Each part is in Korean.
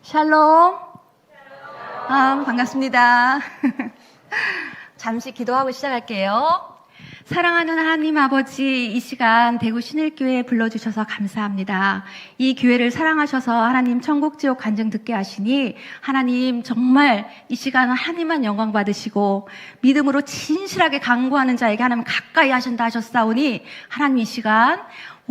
샬롬. 반갑습니다. 잠시 기도하고 시작할게요. 사랑하는 하나님 아버지, 이 시간 대구 신일교회에 불러주셔서 감사합니다. 이 교회를 사랑하셔서 하나님 천국 지옥 간증 듣게 하시니 하나님 정말 이 시간 하나님만 영광 받으시고 믿음으로 진실하게 강구하는 자에게 하나님 가까이 하신다 하셨사오니 하나님 이 시간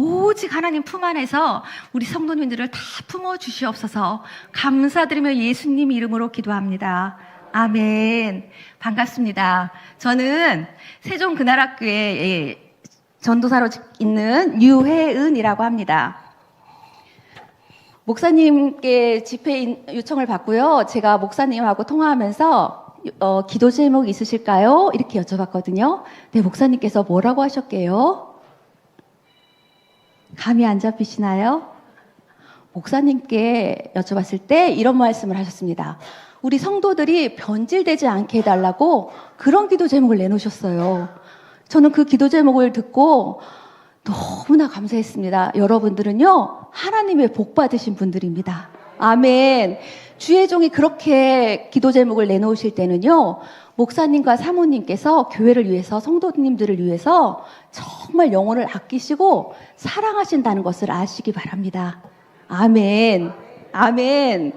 오직 하나님 품 안에서 우리 성도님들을 다 품어주시옵소서. 감사드리며 예수님 이름으로 기도합니다. 아멘. 반갑습니다. 저는 세종그날학교에 전도사로 있는 유혜은이라고 합니다. 목사님께 집회 요청을 받고요. 제가 목사님하고 통화하면서 기도 제목 있으실까요? 이렇게 여쭤봤거든요. 네, 목사님께서 뭐라고 하셨게요? 감이 안 잡히시나요? 목사님께 여쭤봤을 때 이런 말씀을 하셨습니다. 우리 성도들이 변질되지 않게 해달라고 그런 기도 제목을 내놓으셨어요. 저는 그 기도 제목을 듣고 너무나 감사했습니다. 여러분들은요, 하나님의 복 받으신 분들입니다. 아멘. 주의 종이 그렇게 기도 제목을 내놓으실 때는요, 목사님과 사모님께서 교회를 위해서, 성도님들을 위해서 정말 영혼을 아끼시고 사랑하신다는 것을 아시기 바랍니다. 아멘. 아멘.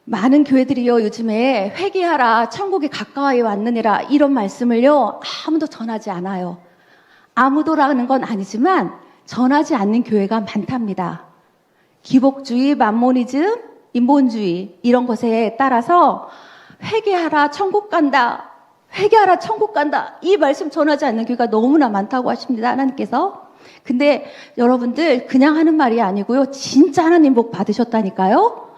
많은 교회들이요, 요즘에 회개하라, 천국에 가까이 왔느니라 이런 말씀을요, 아무도 전하지 않아요. 아무도라는 건 아니지만 전하지 않는 교회가 많답니다. 기복주의, 만모니즘, 인본주의 이런 것에 따라서 회개하라, 천국 간다, 회개하라, 천국 간다 이 말씀 전하지 않는 교회가 너무나 많다고 하십니다. 하나님께서. 근데 여러분들 그냥 하는 말이 아니고요, 진짜 하나님 복 받으셨다니까요.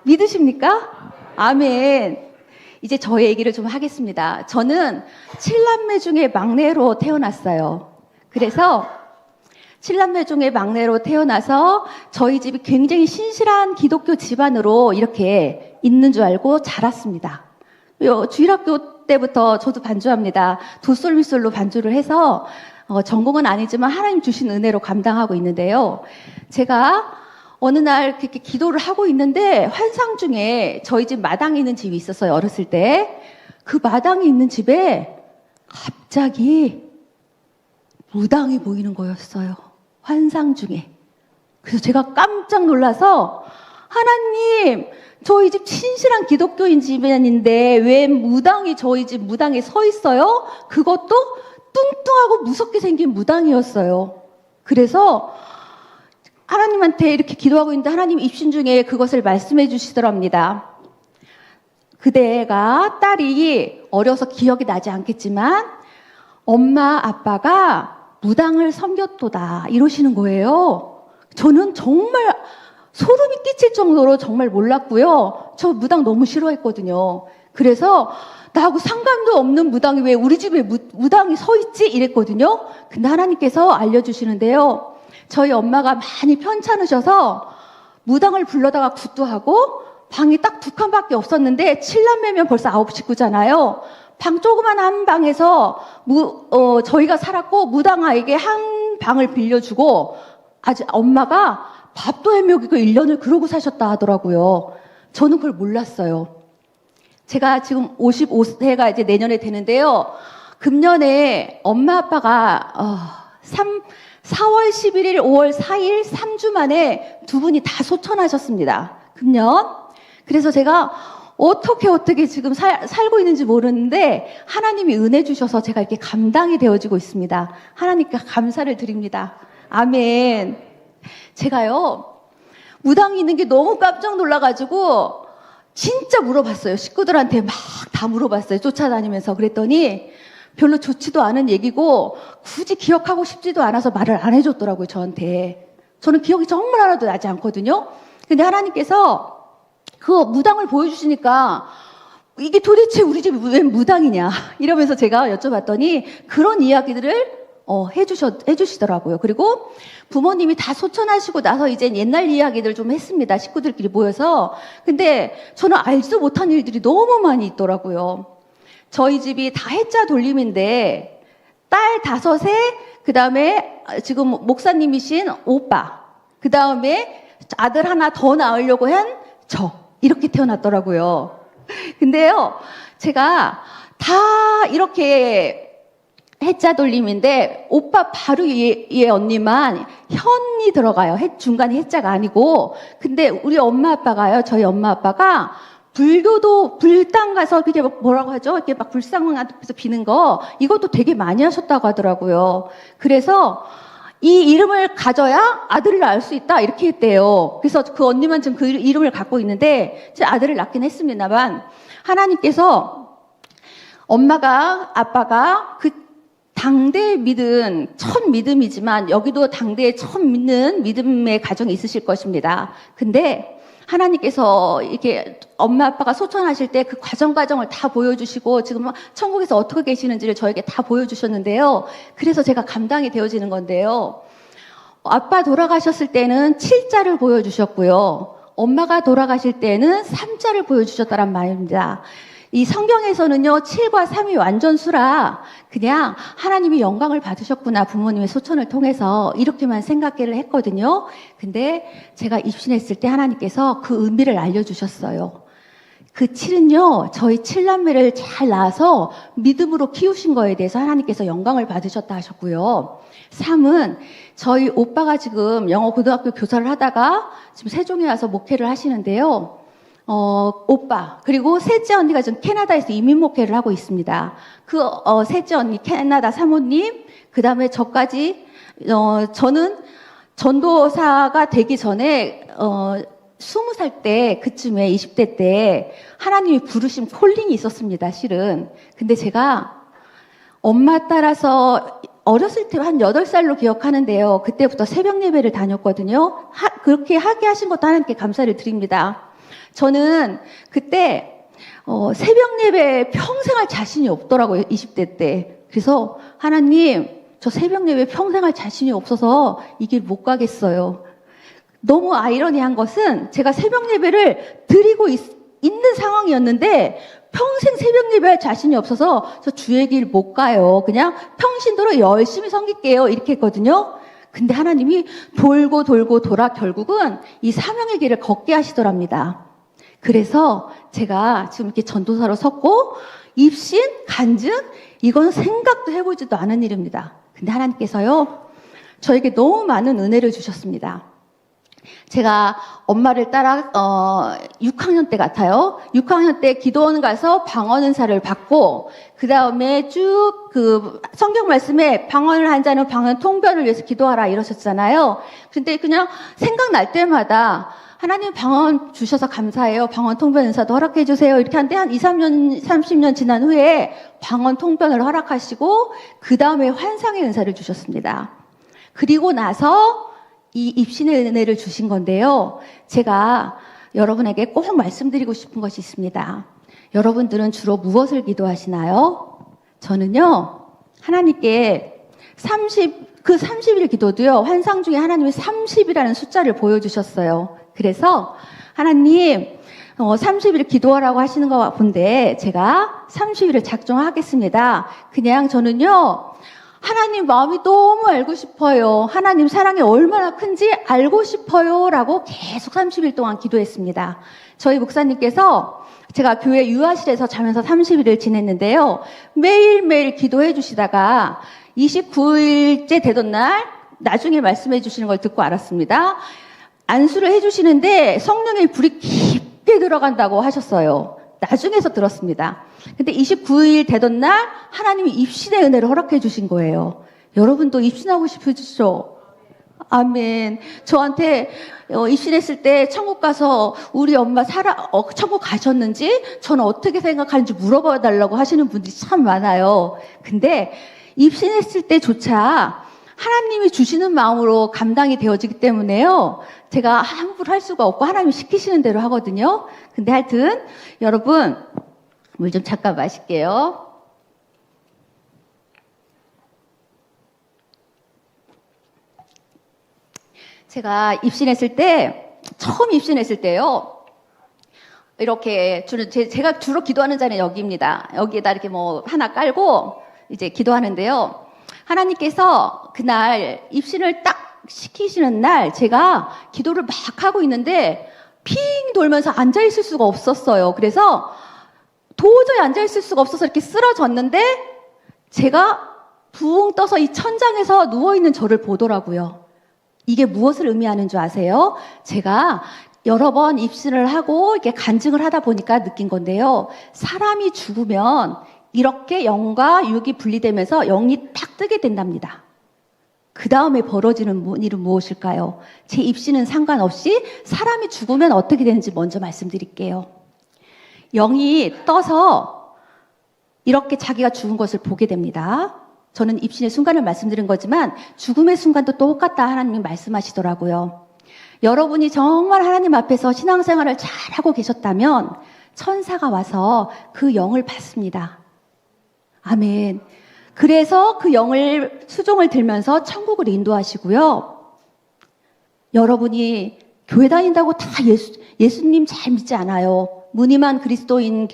믿으십니까? 아멘. 이제 저의 얘기를 좀 하겠습니다. 저는 7남매 중에 막내로 태어났어요. 그래서 7남매 중에 막내로 태어나서 저희 집이 굉장히 신실한 기독교 집안으로 이렇게 있는 줄 알고 자랐습니다. 주일학교 때부터 저도 반주합니다. 도솔 미솔로 반주를 해서 전공은 아니지만 하나님 주신 은혜로 감당하고 있는데요. 제가 어느 날 이렇게 기도를 하고 있는데 환상 중에 저희 집 마당에 있는 집이 있었어요. 어렸을 때. 그 마당에 있는 집에 갑자기 무당이 보이는 거였어요. 환상 중에. 그래서 제가 깜짝 놀라서 하나님, 저희 집 신실한 기독교인 집안인데 왜 무당이 저희 집 무당에 서 있어요? 그것도 뚱뚱하고 무섭게 생긴 무당이었어요. 그래서 하나님한테 이렇게 기도하고 있는데 하나님 입신 중에 그것을 말씀해 주시더랍니다. 그대가 딸이 어려서 기억이 나지 않겠지만 엄마 아빠가 무당을 섬겼도다 이러시는 거예요. 저는 정말 소름이 끼칠 정도로 정말 몰랐고요. 저 무당 너무 싫어했거든요. 그래서 나하고 상관도 없는 무당이 왜 우리 집에 무당이 서 있지? 이랬거든요. 근데 하나님께서 알려주시는데요. 저희 엄마가 많이 편찮으셔서 무당을 불러다가 굿도 하고 방이 딱 2칸밖에 없었는데 7남매면 벌써 9 식구잖아요. 방 조그만 한 방에서 저희가 살았고 무당아에게 한 방을 빌려주고 아주 엄마가 밥도 해먹이고 1년을 그러고 사셨다 하더라고요. 저는 그걸 몰랐어요. 제가 지금 55세가 이제 내년에 되는데요. 금년에 엄마 아빠가 4월 11일, 5월 4일 3주 만에 두 분이 다 소천하셨습니다. 금년. 그래서 제가 어떻게 지금 살고 있는지 모르는데 하나님이 은혜 주셔서 제가 이렇게 감당이 되어지고 있습니다. 하나님께 감사를 드립니다. 아멘. 제가요, 무당이 있는 게 너무 깜짝 놀라가지고 진짜 물어봤어요. 식구들한테 막 다 물어봤어요. 쫓아다니면서. 그랬더니 별로 좋지도 않은 얘기고 굳이 기억하고 싶지도 않아서 말을 안 해줬더라고요, 저한테. 저는 기억이 정말 하나도 나지 않거든요. 근데 하나님께서 그 무당을 보여주시니까 이게 도대체 우리 집이 웬 무당이냐 이러면서 제가 여쭤봤더니 그런 이야기들을 해주시더라고요. 그리고 부모님이 다 소천하시고 나서 이제 옛날 이야기들 좀 했습니다. 식구들끼리 모여서. 근데 저는 알지도 못한 일들이 너무 많이 있더라고요. 저희 집이 다 해자 돌림인데 딸 5에 그다음에 지금 목사님이신 오빠, 그다음에 아들 하나 더 낳으려고 한 이렇게 태어났더라고요. 근데요, 제가 다 이렇게 해자 돌림인데 오빠 바로 위에 언니만 현이 들어가요. 중간에 해자가 아니고. 근데 우리 엄마 아빠가요, 저희 엄마 아빠가 불교도 불당 가서 그게 뭐라고 하죠? 이렇게 막 불상 앞에서 비는 거, 이것도 되게 많이 하셨다고 하더라고요. 그래서 이 이름을 가져야 아들을 낳을 수 있다, 이렇게 했대요. 그래서 그 언니만 지금 그 이름을 갖고 있는데, 제 아들을 낳긴 했습니다만, 하나님께서 엄마가, 아빠가 그 당대에 믿은 첫 믿음이지만, 여기도 당대에 처음 믿는 믿음의 가정이 있으실 것입니다. 근데 하나님께서 이렇게 엄마 아빠가 소천하실 때 그 과정을 다 보여주시고 지금 천국에서 어떻게 계시는지를 저에게 다 보여주셨는데요. 그래서 제가 감당이 되어지는 건데요. 아빠 돌아가셨을 때는 7자를 보여주셨고요. 엄마가 돌아가실 때는 3자를 보여주셨다란 말입니다. 이 성경에서는요, 7과 3이 완전수라 그냥 하나님이 영광을 받으셨구나, 부모님의 소천을 통해서, 이렇게만 생각을 했거든요. 근데 제가 입신했을 때 하나님께서 그 의미를 알려주셨어요. 그 7은요, 저희 7남매를 잘 낳아서 믿음으로 키우신 거에 대해서 하나님께서 영광을 받으셨다 하셨고요. 3은 저희 오빠가 지금 영어 고등학교 교사를 하다가 지금 세종에 와서 목회를 하시는데요. 오빠, 그리고 셋째 언니가 지금 캐나다에서 이민 목회를 하고 있습니다. 셋째 언니, 캐나다 사모님, 그 다음에 저까지, 저는 전도사가 되기 전에, 20살 때, 그쯤에 20대 때, 하나님이 부르신 콜링이 있었습니다, 실은. 근데 제가 엄마 따라서 어렸을 때 한 8살로 기억하는데요. 그때부터 새벽 예배를 다녔거든요. 그렇게 하게 하신 것도 하나님께 감사를 드립니다. 저는 그때 새벽 예배 평생 할 자신이 없더라고요. 20대 때. 그래서 하나님, 저 새벽 예배 평생 할 자신이 없어서 이 길 못 가겠어요. 너무 아이러니한 것은 제가 새벽 예배를 드리고 있는 상황이었는데 평생 새벽 예배할 자신이 없어서 저 주의 길 못 가요. 그냥 평신도로 열심히 섬길게요, 이렇게 했거든요. 근데 하나님이 돌고 돌아 결국은 이 사명의 길을 걷게 하시더랍니다. 그래서 제가 지금 이렇게 전도사로 섰고 입신, 간증, 이건 생각도 해보지도 않은 일입니다. 근데 하나님께서요, 저에게 너무 많은 은혜를 주셨습니다. 제가 엄마를 따라 6학년 때 같아요. 6학년 때 기도원 가서 방언 은사를 받고, 그 다음에 쭉 그 성경 말씀에 방언을 한 자는 방언 통변을 위해서 기도하라 이러셨잖아요. 근데 그냥 생각날 때마다 하나님 방언 주셔서 감사해요, 방언 통변 은사도 허락해 주세요, 이렇게 하는데 한 2, 3년, 30년 지난 후에 방언 통변을 허락하시고 그 다음에 환상의 은사를 주셨습니다. 그리고 나서 이 입신의 은혜를 주신 건데요. 제가 여러분에게 꼭 말씀드리고 싶은 것이 있습니다. 여러분들은 주로 무엇을 기도하시나요? 저는요, 하나님께 30일 기도도요, 환상 중에 하나님이 30이라는 숫자를 보여주셨어요. 그래서 하나님, 30일 기도하라고 하시는 거 본데 제가 30일을 작정하겠습니다. 그냥 저는요, 하나님 마음이 너무 알고 싶어요. 하나님 사랑이 얼마나 큰지 알고 싶어요. 라고 계속 30일 동안 기도했습니다. 저희 목사님께서 제가 교회 유아실에서 자면서 30일을 지냈는데요. 매일매일 기도해 주시다가 29일째 되던 날 나중에 말씀해 주시는 걸 듣고 알았습니다. 안수를 해 주시는데 성령의 불이 깊게 들어간다고 하셨어요. 나중에서 들었습니다. 근데 29일 되던 날 하나님이 입신의 은혜를 허락해 주신 거예요. 여러분도 입신하고 싶으시죠? 아멘. 저한테 입신했을 때 천국 가서 우리 엄마 천국 가셨는지, 저는 어떻게 생각하는지 물어봐 달라고 하시는 분들이 참 많아요. 근데 입신했을 때조차 하나님이 주시는 마음으로 감당이 되어지기 때문에요, 제가 함부로 할 수가 없고 하나님이 시키시는 대로 하거든요. 근데 하여튼 여러분, 물 좀 잠깐 마실게요. 제가 처음 입신했을 때요, 이렇게 제가 주로 기도하는 자리는 여기입니다. 여기에다 이렇게 뭐 하나 깔고 이제 기도하는데요. 하나님께서 그날 입신을 딱 시키시는 날 제가 기도를 막 하고 있는데 핑 돌면서 앉아있을 수가 없었어요. 그래서 도저히 앉아있을 수가 없어서 이렇게 쓰러졌는데 제가 붕 떠서 이 천장에서 누워있는 저를 보더라고요. 이게 무엇을 의미하는 줄 아세요? 제가 여러 번 입신을 하고 이렇게 간증을 하다 보니까 느낀 건데요. 사람이 죽으면 이렇게 영과 육이 분리되면서 영이 딱 뜨게 된답니다. 그 다음에 벌어지는 일은 무엇일까요? 제 입신은 상관없이 사람이 죽으면 어떻게 되는지 먼저 말씀드릴게요. 영이 떠서 이렇게 자기가 죽은 것을 보게 됩니다. 저는 입신의 순간을 말씀드린 거지만 죽음의 순간도 똑같다 하나님이 말씀하시더라고요. 여러분이 정말 하나님 앞에서 신앙생활을 잘하고 계셨다면 천사가 와서 그 영을 받습니다. 아멘. 그래서 그 영을 수종을 들면서 천국을 인도하시고요. 여러분이 교회 다닌다고 다 예수님 잘 믿지 않아요. 무늬만 그리스도인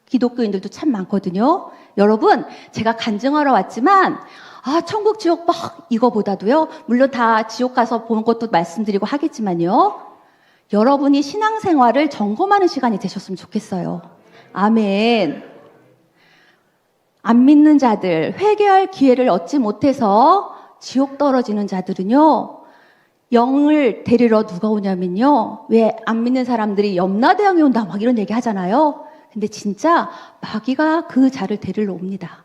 기독교인들도 참 많거든요. 여러분, 제가 간증하러 왔지만 천국 지옥 막 이거보다도요. 물론 다 지옥 가서 보는 것도 말씀드리고 하겠지만요. 여러분이 신앙생활을 점검하는 시간이 되셨으면 좋겠어요. 아멘. 안 믿는 자들, 회개할 기회를 얻지 못해서 지옥 떨어지는 자들은요, 영을 데리러 누가 오냐면요, 왜 안 믿는 사람들이 염라대왕이 온다 막 이런 얘기 하잖아요. 근데 진짜 마귀가 그 자를 데리러 옵니다.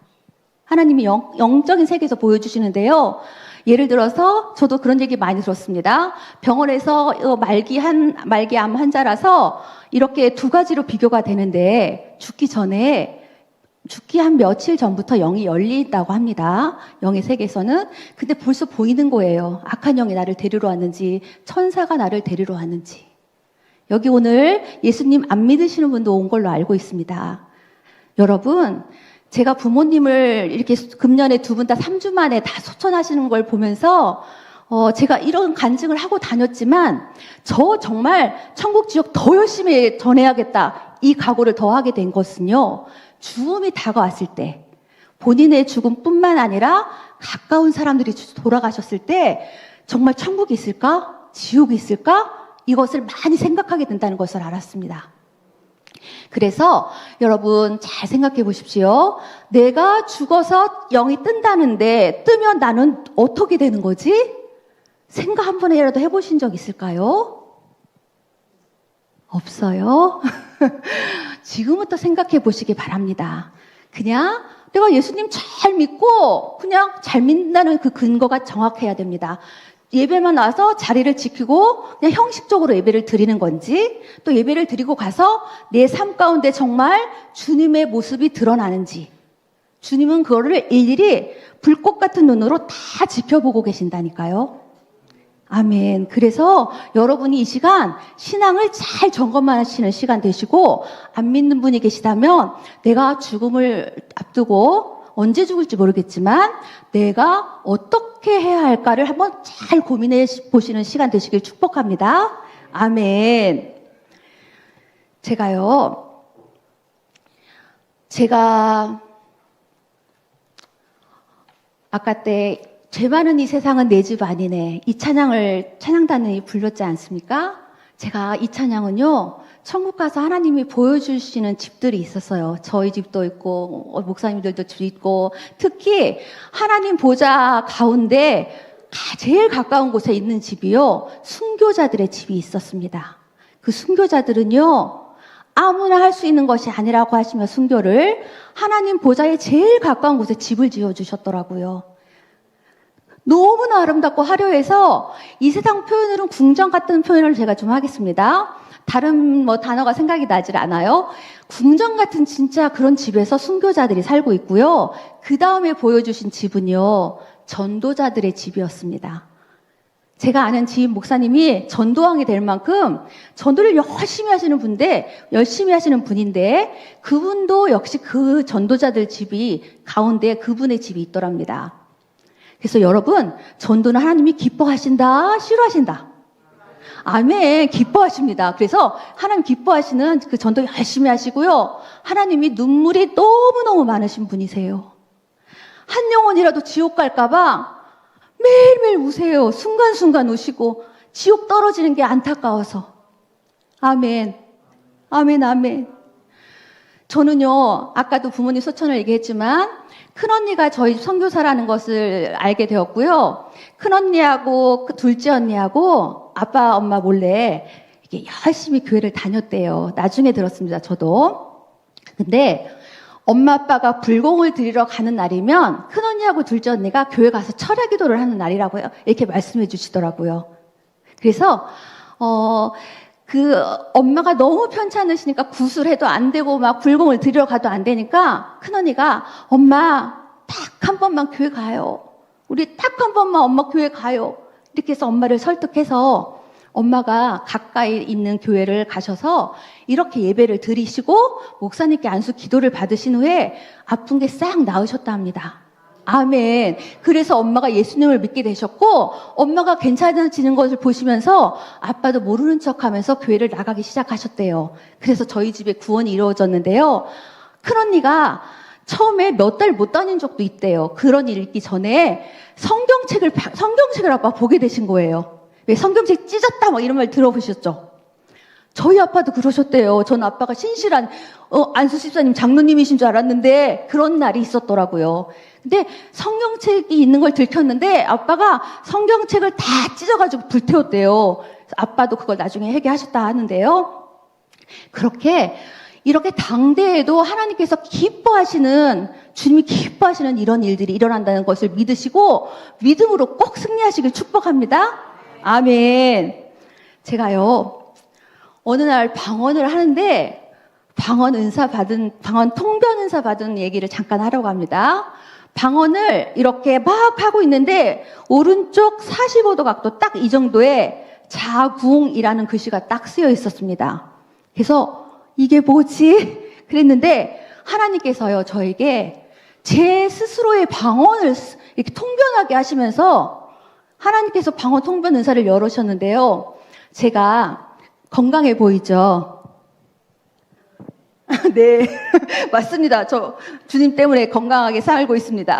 하나님이 영적인 세계에서 보여주시는데요. 예를 들어서 저도 그런 얘기 많이 들었습니다. 병원에서 말기암 환자라서 이렇게 두 가지로 비교가 되는데 죽기 한 며칠 전부터 영이 열린다고 합니다. 영의 세계에서는. 근데 벌써 보이는 거예요. 악한 영이 나를 데리러 왔는지, 천사가 나를 데리러 왔는지. 여기 오늘 예수님 안 믿으시는 분도 온 걸로 알고 있습니다. 여러분, 제가 부모님을 이렇게 금년에 두 분 다 3주 만에 다 소천하시는 걸 보면서 제가 이런 간증을 하고 다녔지만 저 정말 천국 지옥 더 열심히 전해야겠다. 이 각오를 더 하게 된 것은요. 죽음이 다가왔을 때 본인의 죽음뿐만 아니라 가까운 사람들이 돌아가셨을 때 정말 천국이 있을까? 지옥이 있을까? 이것을 많이 생각하게 된다는 것을 알았습니다. 그래서 여러분 잘 생각해 보십시오. 내가 죽어서 영이 뜬다는데 뜨면 나는 어떻게 되는 거지? 생각 한 번이라도 해보신 적 있을까요? 없어요? 지금부터 생각해 보시기 바랍니다. 그냥 내가 예수님 잘 믿고 그냥 잘 믿는다는 그 근거가 정확해야 됩니다. 예배만 와서 자리를 지키고 그냥 형식적으로 예배를 드리는 건지, 또 예배를 드리고 가서 내 삶 가운데 정말 주님의 모습이 드러나는지, 주님은 그거를 일일이 불꽃 같은 눈으로 다 지켜보고 계신다니까요. 아멘. 그래서 여러분이 이 시간 신앙을 잘 점검하시는 시간 되시고, 안 믿는 분이 계시다면 내가 죽음을 앞두고 언제 죽을지 모르겠지만 내가 어떻게 해야 할까를 한번 잘 고민해 보시는 시간 되시길 축복합니다. 아멘. 제가 아까 때 죄 많은 이 세상은 내 집 아니네. 이 찬양을 찬양단이 불렀지 않습니까? 제가 이 찬양은요, 천국 가서 하나님이 보여주시는 집들이 있었어요. 저희 집도 있고, 목사님들도 집 있고, 특히 하나님 보좌 가운데 제일 가까운 곳에 있는 집이요, 순교자들의 집이 있었습니다. 그 순교자들은요, 아무나 할 수 있는 것이 아니라고 하시며 순교를 하나님 보좌에 제일 가까운 곳에 집을 지어주셨더라고요. 너무나 아름답고 화려해서 이 세상 표현으로는 궁전 같은 표현을 제가 좀 하겠습니다. 다른 단어가 생각이 나질 않아요. 궁전 같은 진짜 그런 집에서 순교자들이 살고 있고요. 그 다음에 보여주신 집은요, 전도자들의 집이었습니다. 제가 아는 지인 목사님이 전도왕이 될 만큼 전도를 열심히 하시는 분인데 그분도 역시 그 전도자들 집이 가운데 그분의 집이 있더랍니다. 그래서 여러분, 전도는 하나님이 기뻐하신다, 싫어하신다? 아멘, 기뻐하십니다. 그래서 하나님 기뻐하시는 그 전도 열심히 하시고요. 하나님이 눈물이 너무너무 많으신 분이세요. 한 영혼이라도 지옥 갈까봐 매일매일 우세요. 순간순간 우시고 지옥 떨어지는 게 안타까워서. 아멘. 아멘, 아멘. 저는요, 아까도 부모님 소천을 얘기했지만 큰언니가 저희 선교사라는 것을 알게 되었고요. 큰언니하고 둘째 언니하고 아빠, 엄마 몰래 이게 열심히 교회를 다녔대요. 나중에 들었습니다, 저도. 근데 엄마, 아빠가 불공을 드리러 가는 날이면 큰언니하고 둘째 언니가 교회 가서 철야 기도를 하는 날이라고요. 이렇게 말씀해 주시더라고요. 그래서 엄마가 너무 편찮으시니까 구술해도 안 되고 막 불공을 드리러 가도 안 되니까 큰언니가 엄마 딱 한 번만 교회 가요. 우리 딱 한 번만 엄마 교회 가요. 이렇게 해서 엄마를 설득해서 엄마가 가까이 있는 교회를 가셔서 이렇게 예배를 드리시고 목사님께 안수 기도를 받으신 후에 아픈 게 싹 나으셨다 합니다. 아멘. 그래서 엄마가 예수님을 믿게 되셨고 엄마가 괜찮아지는 것을 보시면서 아빠도 모르는 척하면서 교회를 나가기 시작하셨대요. 그래서 저희 집에 구원이 이루어졌는데요. 큰언니가 처음에 몇 달 못 다닌 적도 있대요. 그런 일 있기 전에 성경책을 아빠 보게 되신 거예요. 왜 성경책 찢었다 막 이런 말 들어보셨죠? 저희 아빠도 그러셨대요. 전 아빠가 신실한 안수 집사님 장로님이신 줄 알았는데 그런 날이 있었더라고요. 근데 성경책이 있는 걸 들켰는데 아빠가 성경책을 다 찢어가지고 불태웠대요. 그래서 아빠도 그걸 나중에 회개하셨다 하는데요. 이렇게 당대에도 하나님께서 주님이 기뻐하시는 이런 일들이 일어난다는 것을 믿으시고 믿음으로 꼭 승리하시길 축복합니다. 아멘. 제가요, 어느 날 방언을 하는데 방언 통변 은사 받은 얘기를 잠깐 하려고 합니다. 방언을 이렇게 막 하고 있는데 오른쪽 45도 각도 딱 이 정도에 자궁이라는 글씨가 딱 쓰여 있었습니다. 그래서 이게 뭐지? 그랬는데 하나님께서요, 저에게 제 스스로의 방언을 이렇게 통변하게 하시면서 하나님께서 방언 통변 은사를 열으셨는데요. 제가 건강해 보이죠? 네, 맞습니다. 저 주님 때문에 건강하게 살고 있습니다.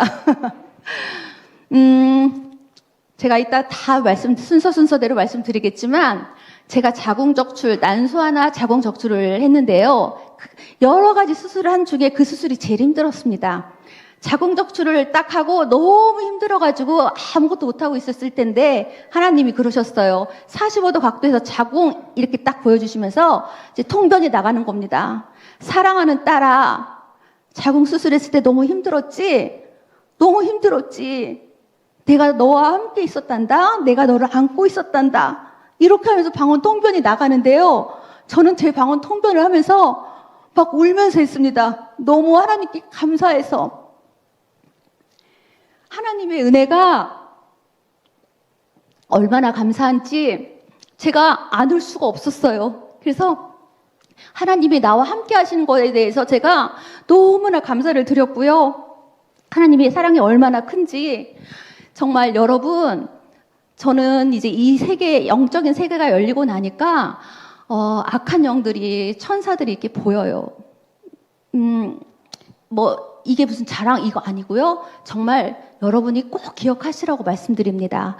제가 이따 다 순서대로 말씀드리겠지만 제가 난소하나 자궁적출을 했는데요. 여러 가지 수술을 한 중에 그 수술이 제일 힘들었습니다. 자궁적출을 딱 하고 너무 힘들어가지고 아무것도 못하고 있었을 텐데 하나님이 그러셨어요. 45도 각도에서 자궁 이렇게 딱 보여주시면서 이제 통변이 나가는 겁니다. 사랑하는 딸아, 자궁 수술했을 때 너무 힘들었지? 너무 힘들었지? 내가 너와 함께 있었단다? 내가 너를 안고 있었단다? 이렇게 하면서 방언 통변이 나가는데요. 저는 제 방언 통변을 하면서 막 울면서 했습니다. 너무 하나님께 감사해서. 하나님의 은혜가 얼마나 감사한지 제가 안을 수가 없었어요. 그래서 하나님이 나와 함께 하시는 것에 대해서 제가 너무나 감사를 드렸고요. 하나님의 사랑이 얼마나 큰지 정말 여러분, 저는 이제 이 세계, 영적인 세계가 열리고 나니까 악한 영들이, 천사들이 이렇게 보여요. 이게 무슨 자랑 이거 아니고요. 정말 여러분이 꼭 기억하시라고 말씀드립니다.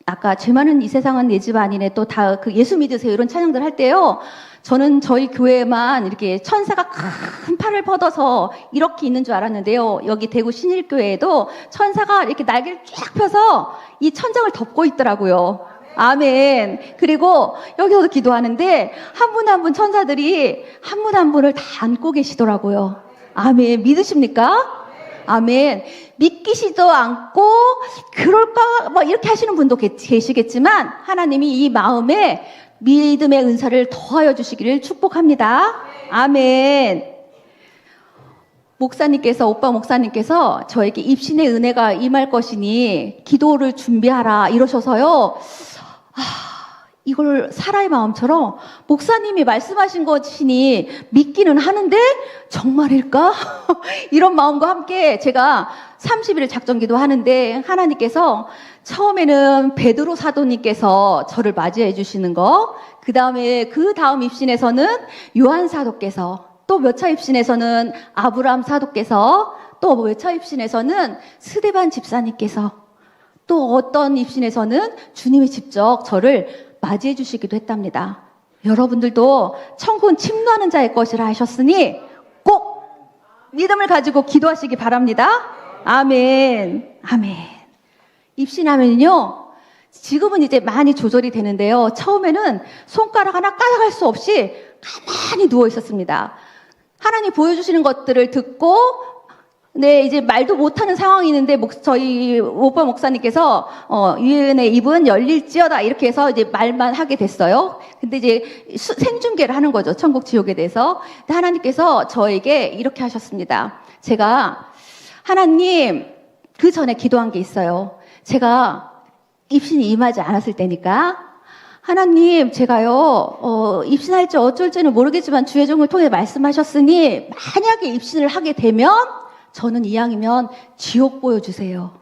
아까 죄 많은 이 세상은 내 집 아니네, 또 다 그 예수 믿으세요 이런 찬양들 할 때요. 저는 저희 교회만 이렇게 천사가 큰 팔을 뻗어서 이렇게 있는 줄 알았는데요. 여기 대구 신일교회에도 천사가 이렇게 날개를 쫙 펴서 이 천장을 덮고 있더라고요. 아멘. 그리고 여기서도 기도하는데 한 분 한 분 천사들이 한 분 한 분을 다 안고 계시더라고요. 아멘. 믿으십니까? 아멘. 믿기시도 않고 그럴까 뭐 이렇게 하시는 분도 계시겠지만 하나님이 이 마음에 믿음의 은사를 더하여 주시기를 축복합니다. 아멘. 오빠 목사님께서 저에게 입신의 은혜가 임할 것이니 기도를 준비하라 이러셔서요. 이걸 사라의 마음처럼 목사님이 말씀하신 것이니 믿기는 하는데 정말일까? 이런 마음과 함께 제가 30일 작전기도 하는데 하나님께서 처음에는 베드로 사도님께서 저를 맞이해 주시는 거, 그 다음 입신에서는 요한 사도께서, 또 몇 차 입신에서는 아브라함 사도께서, 또 몇 차 입신에서는 스데반 집사님께서, 또 어떤 입신에서는 주님이 직접 저를 맞이해 주시기도 했답니다. 여러분들도 천국은 침노하는 자의 것이라 하셨으니 꼭 믿음을 가지고 기도하시기 바랍니다. 아멘. 아멘. 입신하면요, 지금은 이제 많이 조절이 되는데요. 처음에는 손가락 하나 까딱할 수 없이 가만히 누워 있었습니다. 하나님 보여주시는 것들을 듣고, 네, 이제 말도 못하는 상황이 있는데, 저희 오빠 목사님께서, 유은의 입은 열릴지어다, 이렇게 해서 이제 말만 하게 됐어요. 근데 이제 생중계를 하는 거죠. 천국, 지옥에 대해서. 근데 하나님께서 저에게 이렇게 하셨습니다. 제가, 하나님, 그 전에 기도한 게 있어요. 제가 입신이 임하지 않았을 때니까, 하나님, 제가요, 입신할지 어쩔지는 모르겠지만 주의 종을 통해 말씀하셨으니, 만약에 입신을 하게 되면, 저는 이왕이면 지옥 보여주세요.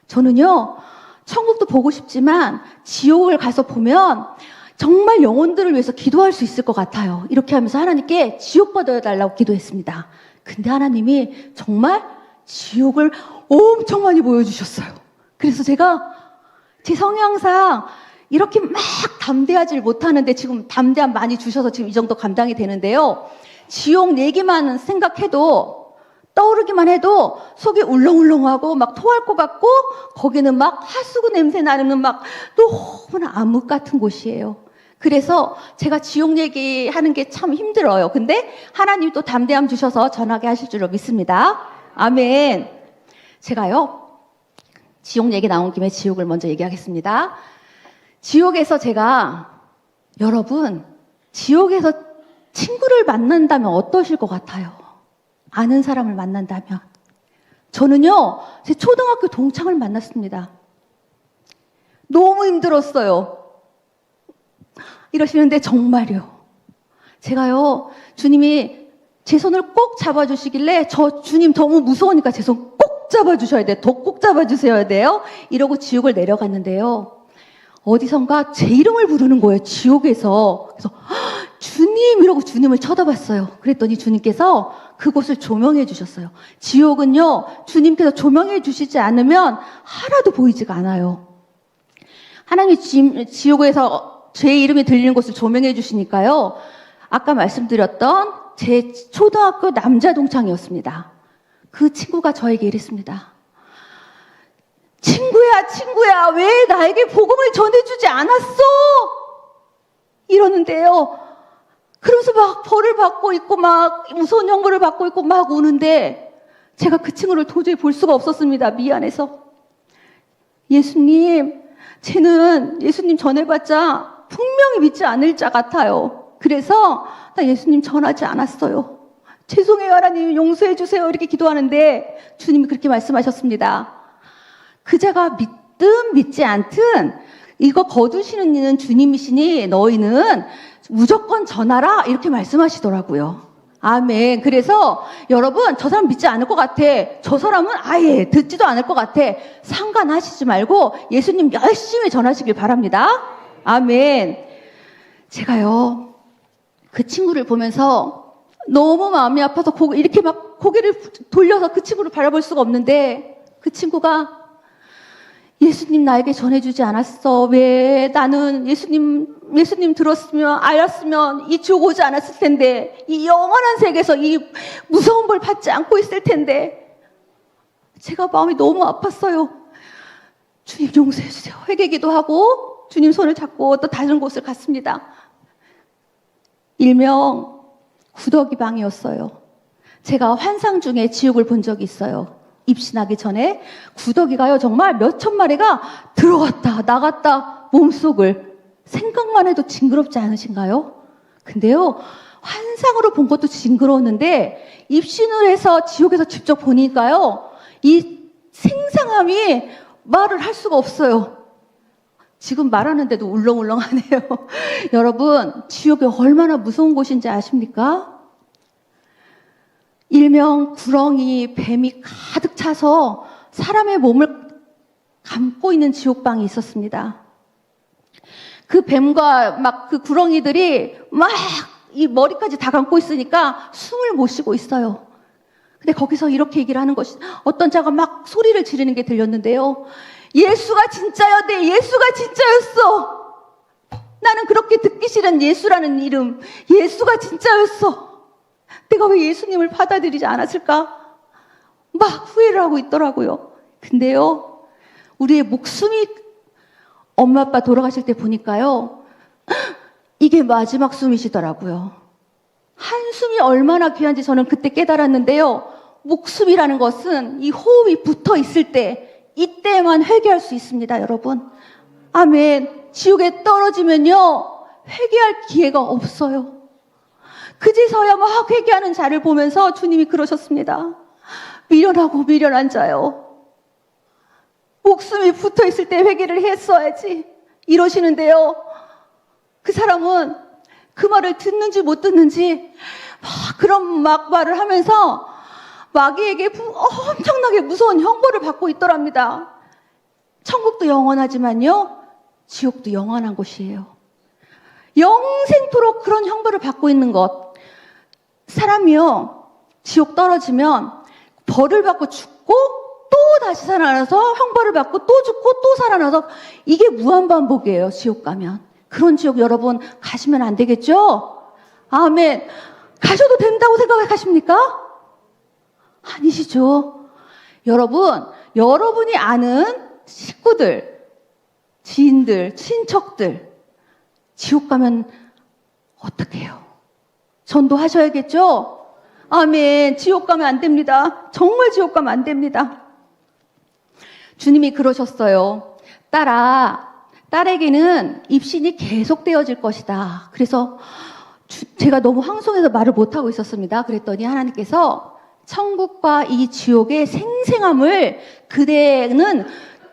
저는요, 천국도 보고 싶지만 지옥을 가서 보면 정말 영혼들을 위해서 기도할 수 있을 것 같아요. 이렇게 하면서 하나님께 지옥 받아달라고 기도했습니다. 근데 하나님이 정말 지옥을 엄청 많이 보여주셨어요. 그래서 제가 제 성향상 이렇게 막 담대하지 못하는데 지금 담대함 많이 주셔서 지금 이 정도 감당이 되는데요. 지옥 얘기만 생각해도 떠오르기만 해도 속이 울렁울렁하고 막 토할 것 같고 거기는 막 하수구 냄새 나는 막 너무나 암흑 같은 곳이에요. 그래서 제가 지옥 얘기하는 게 참 힘들어요. 근데 하나님 또 담대함 주셔서 전하게 하실 줄로 믿습니다. 아멘. 제가요, 지옥 얘기 나온 김에 지옥을 먼저 얘기하겠습니다. 지옥에서 제가, 여러분, 지옥에서 친구를 만난다면 어떠실 것 같아요? 아는 사람을 만난다면. 저는요, 제 초등학교 동창을 만났습니다. 너무 힘들었어요. 이러시는데 정말요. 제가요, 주님이 제 손을 꼭 잡아주시길래 저 주님 너무 무서우니까 제 손 꼭 잡아주셔야 돼요. 더 꼭 잡아주셔야 돼요. 이러고 지옥을 내려갔는데요. 어디선가 제 이름을 부르는 거예요. 지옥에서. 그래서 주님 이러고 주님을 쳐다봤어요. 그랬더니 주님께서 그곳을 조명해 주셨어요. 지옥은요, 주님께서 조명해 주시지 않으면 하나도 보이지가 않아요. 하나님이 지옥에서 제 이름이 들리는 곳을 조명해 주시니까요. 아까 말씀드렸던 제 초등학교 남자 동창이었습니다. 그 친구가 저에게 이랬습니다. 친구야, 왜 나에게 복음을 전해주지 않았어? 이러는데요. 그러면서 막 벌을 받고 있고 막 무서운 형벌을 받고 있고 막 우는데 제가 그 친구를 도저히 볼 수가 없었습니다. 미안해서. 예수님, 쟤는 예수님 전해봤자 분명히 믿지 않을 자 같아요. 그래서 나 예수님 전하지 않았어요. 죄송해요, 하나님 용서해 주세요. 이렇게 기도하는데 주님이 그렇게 말씀하셨습니다. 그 자가 믿든 믿지 않든 이거 거두시는 이는 주님이시니 너희는 무조건 전하라 이렇게 말씀하시더라고요. 아멘. 그래서 여러분, 저 사람 믿지 않을 것 같아, 저 사람은 아예 듣지도 않을 것 같아, 상관하시지 말고 예수님 열심히 전하시길 바랍니다. 아멘. 제가요, 그 친구를 보면서 너무 마음이 아파서 이렇게 막 고개를 돌려서 그 친구를 바라볼 수가 없는데 그 친구가 예수님 나에게 전해주지 않았어. 왜 나는 예수님 들었으면, 알았으면 이 지옥 오지 않았을 텐데, 이 영원한 세계에서 이 무서운 벌 받지 않고 있을 텐데. 제가 마음이 너무 아팠어요. 주님 용서해주세요. 회개기도 하고 주님 손을 잡고 또 다른 곳을 갔습니다. 일명 구더기 방이었어요. 제가 환상 중에 지옥을 본 적이 있어요. 입신하기 전에 구더기가요, 정말 몇천 마리가 들어갔다 나갔다 몸속을. 생각만 해도 징그럽지 않으신가요? 근데요, 환상으로 본 것도 징그러웠는데 입신을 해서 지옥에서 직접 보니까요, 이 생생함이 말을 할 수가 없어요. 지금 말하는데도 울렁울렁하네요. 여러분, 지옥이 얼마나 무서운 곳인지 아십니까? 일명 구렁이, 뱀이 가득 차서 사람의 몸을 감고 있는 지옥방이 있었습니다. 그 뱀과 막 그 구렁이들이 막 이 머리까지 다 감고 있으니까 숨을 못 쉬고 있어요. 근데 거기서 이렇게 얘기를 하는 것이, 어떤 자가 막 소리를 지르는 게 들렸는데요. 예수가 진짜였대. 예수가 진짜였어. 나는 그렇게 듣기 싫은 예수라는 이름, 예수가 진짜였어. 내가 왜 예수님을 받아들이지 않았을까? 막 후회를 하고 있더라고요. 근데요, 우리의 목숨이 엄마 아빠 돌아가실 때 보니까요, 이게 마지막 숨이시더라고요. 한숨이 얼마나 귀한지 저는 그때 깨달았는데요. 목숨이라는 것은 이 호흡이 붙어 있을 때, 이때만 회개할 수 있습니다, 여러분. 아멘. 지옥에 떨어지면요, 회개할 기회가 없어요. 그제서야 막 회개하는 자를 보면서 주님이 그러셨습니다. 미련하고 미련한 자요. 목숨이 붙어 있을 때 회개를 했어야지. 이러시는데요. 그 사람은 그 말을 듣는지 못 듣는지 막 그런 말을 하면서 마귀에게 엄청나게 무서운 형벌을 받고 있더랍니다. 천국도 영원하지만요, 지옥도 영원한 곳이에요. 영생토록 그런 형벌을 받고 있는 것. 사람이요, 지옥 떨어지면 벌을 받고 죽고 또 다시 살아나서 형벌을 받고 또 죽고 또 살아나서, 이게 무한반복이에요, 지옥 가면. 그런 지옥 여러분 가시면 안 되겠죠? 아멘. 가셔도 된다고 생각하십니까? 아니시죠? 여러분, 여러분이 아는 식구들, 지인들, 친척들, 지옥 가면 어떻게 해요? 전도하셔야겠죠? 아멘. 지옥 가면 안 됩니다. 정말 지옥 가면 안 됩니다. 주님이 그러셨어요. 딸에게는 입신이 계속되어질 것이다. 그래서 제가 너무 황송해서 말을 못하고 있었습니다. 그랬더니 하나님께서 천국과 이 지옥의 생생함을 그대는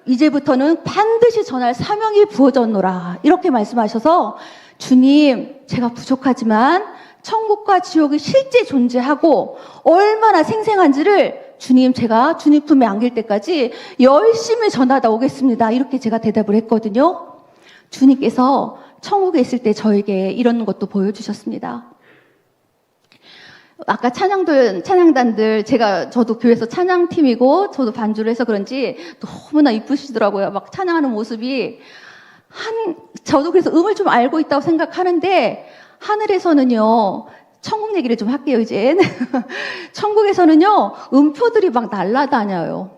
이제부터는 반드시 전할 사명이 부어졌노라. 이렇게 말씀하셔서, 주님, 제가 부족하지만 천국과 지옥이 실제 존재하고 얼마나 생생한지를 주님, 제가 주님 품에 안길 때까지 열심히 전하다 오겠습니다. 이렇게 제가 대답을 했거든요. 주님께서 천국에 있을 때 저에게 이런 것도 보여주셨습니다. 아까 찬양단들, 저도 교회에서 찬양팀이고, 저도 반주를 해서 그런지 너무나 이쁘시더라고요. 막 찬양하는 모습이. 저도 그래서 음을 좀 알고 있다고 생각하는데, 하늘에서는요, 천국 얘기를 좀 할게요, 이제. 천국에서는요, 음표들이 막 날아다녀요.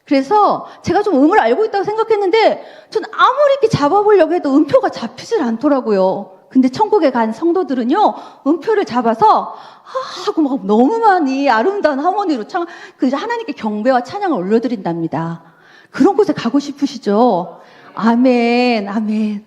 그래서 제가 좀 음을 알고 있다고 생각했는데, 전 아무리 이렇게 잡아보려고 해도 음표가 잡히질 않더라고요. 근데 천국에 간 성도들은요, 음표를 잡아서 하고 막 너무 많이 아름다운 하모니로 하나님께 경배와 찬양을 올려드린답니다. 그런 곳에 가고 싶으시죠? 아멘, 아멘.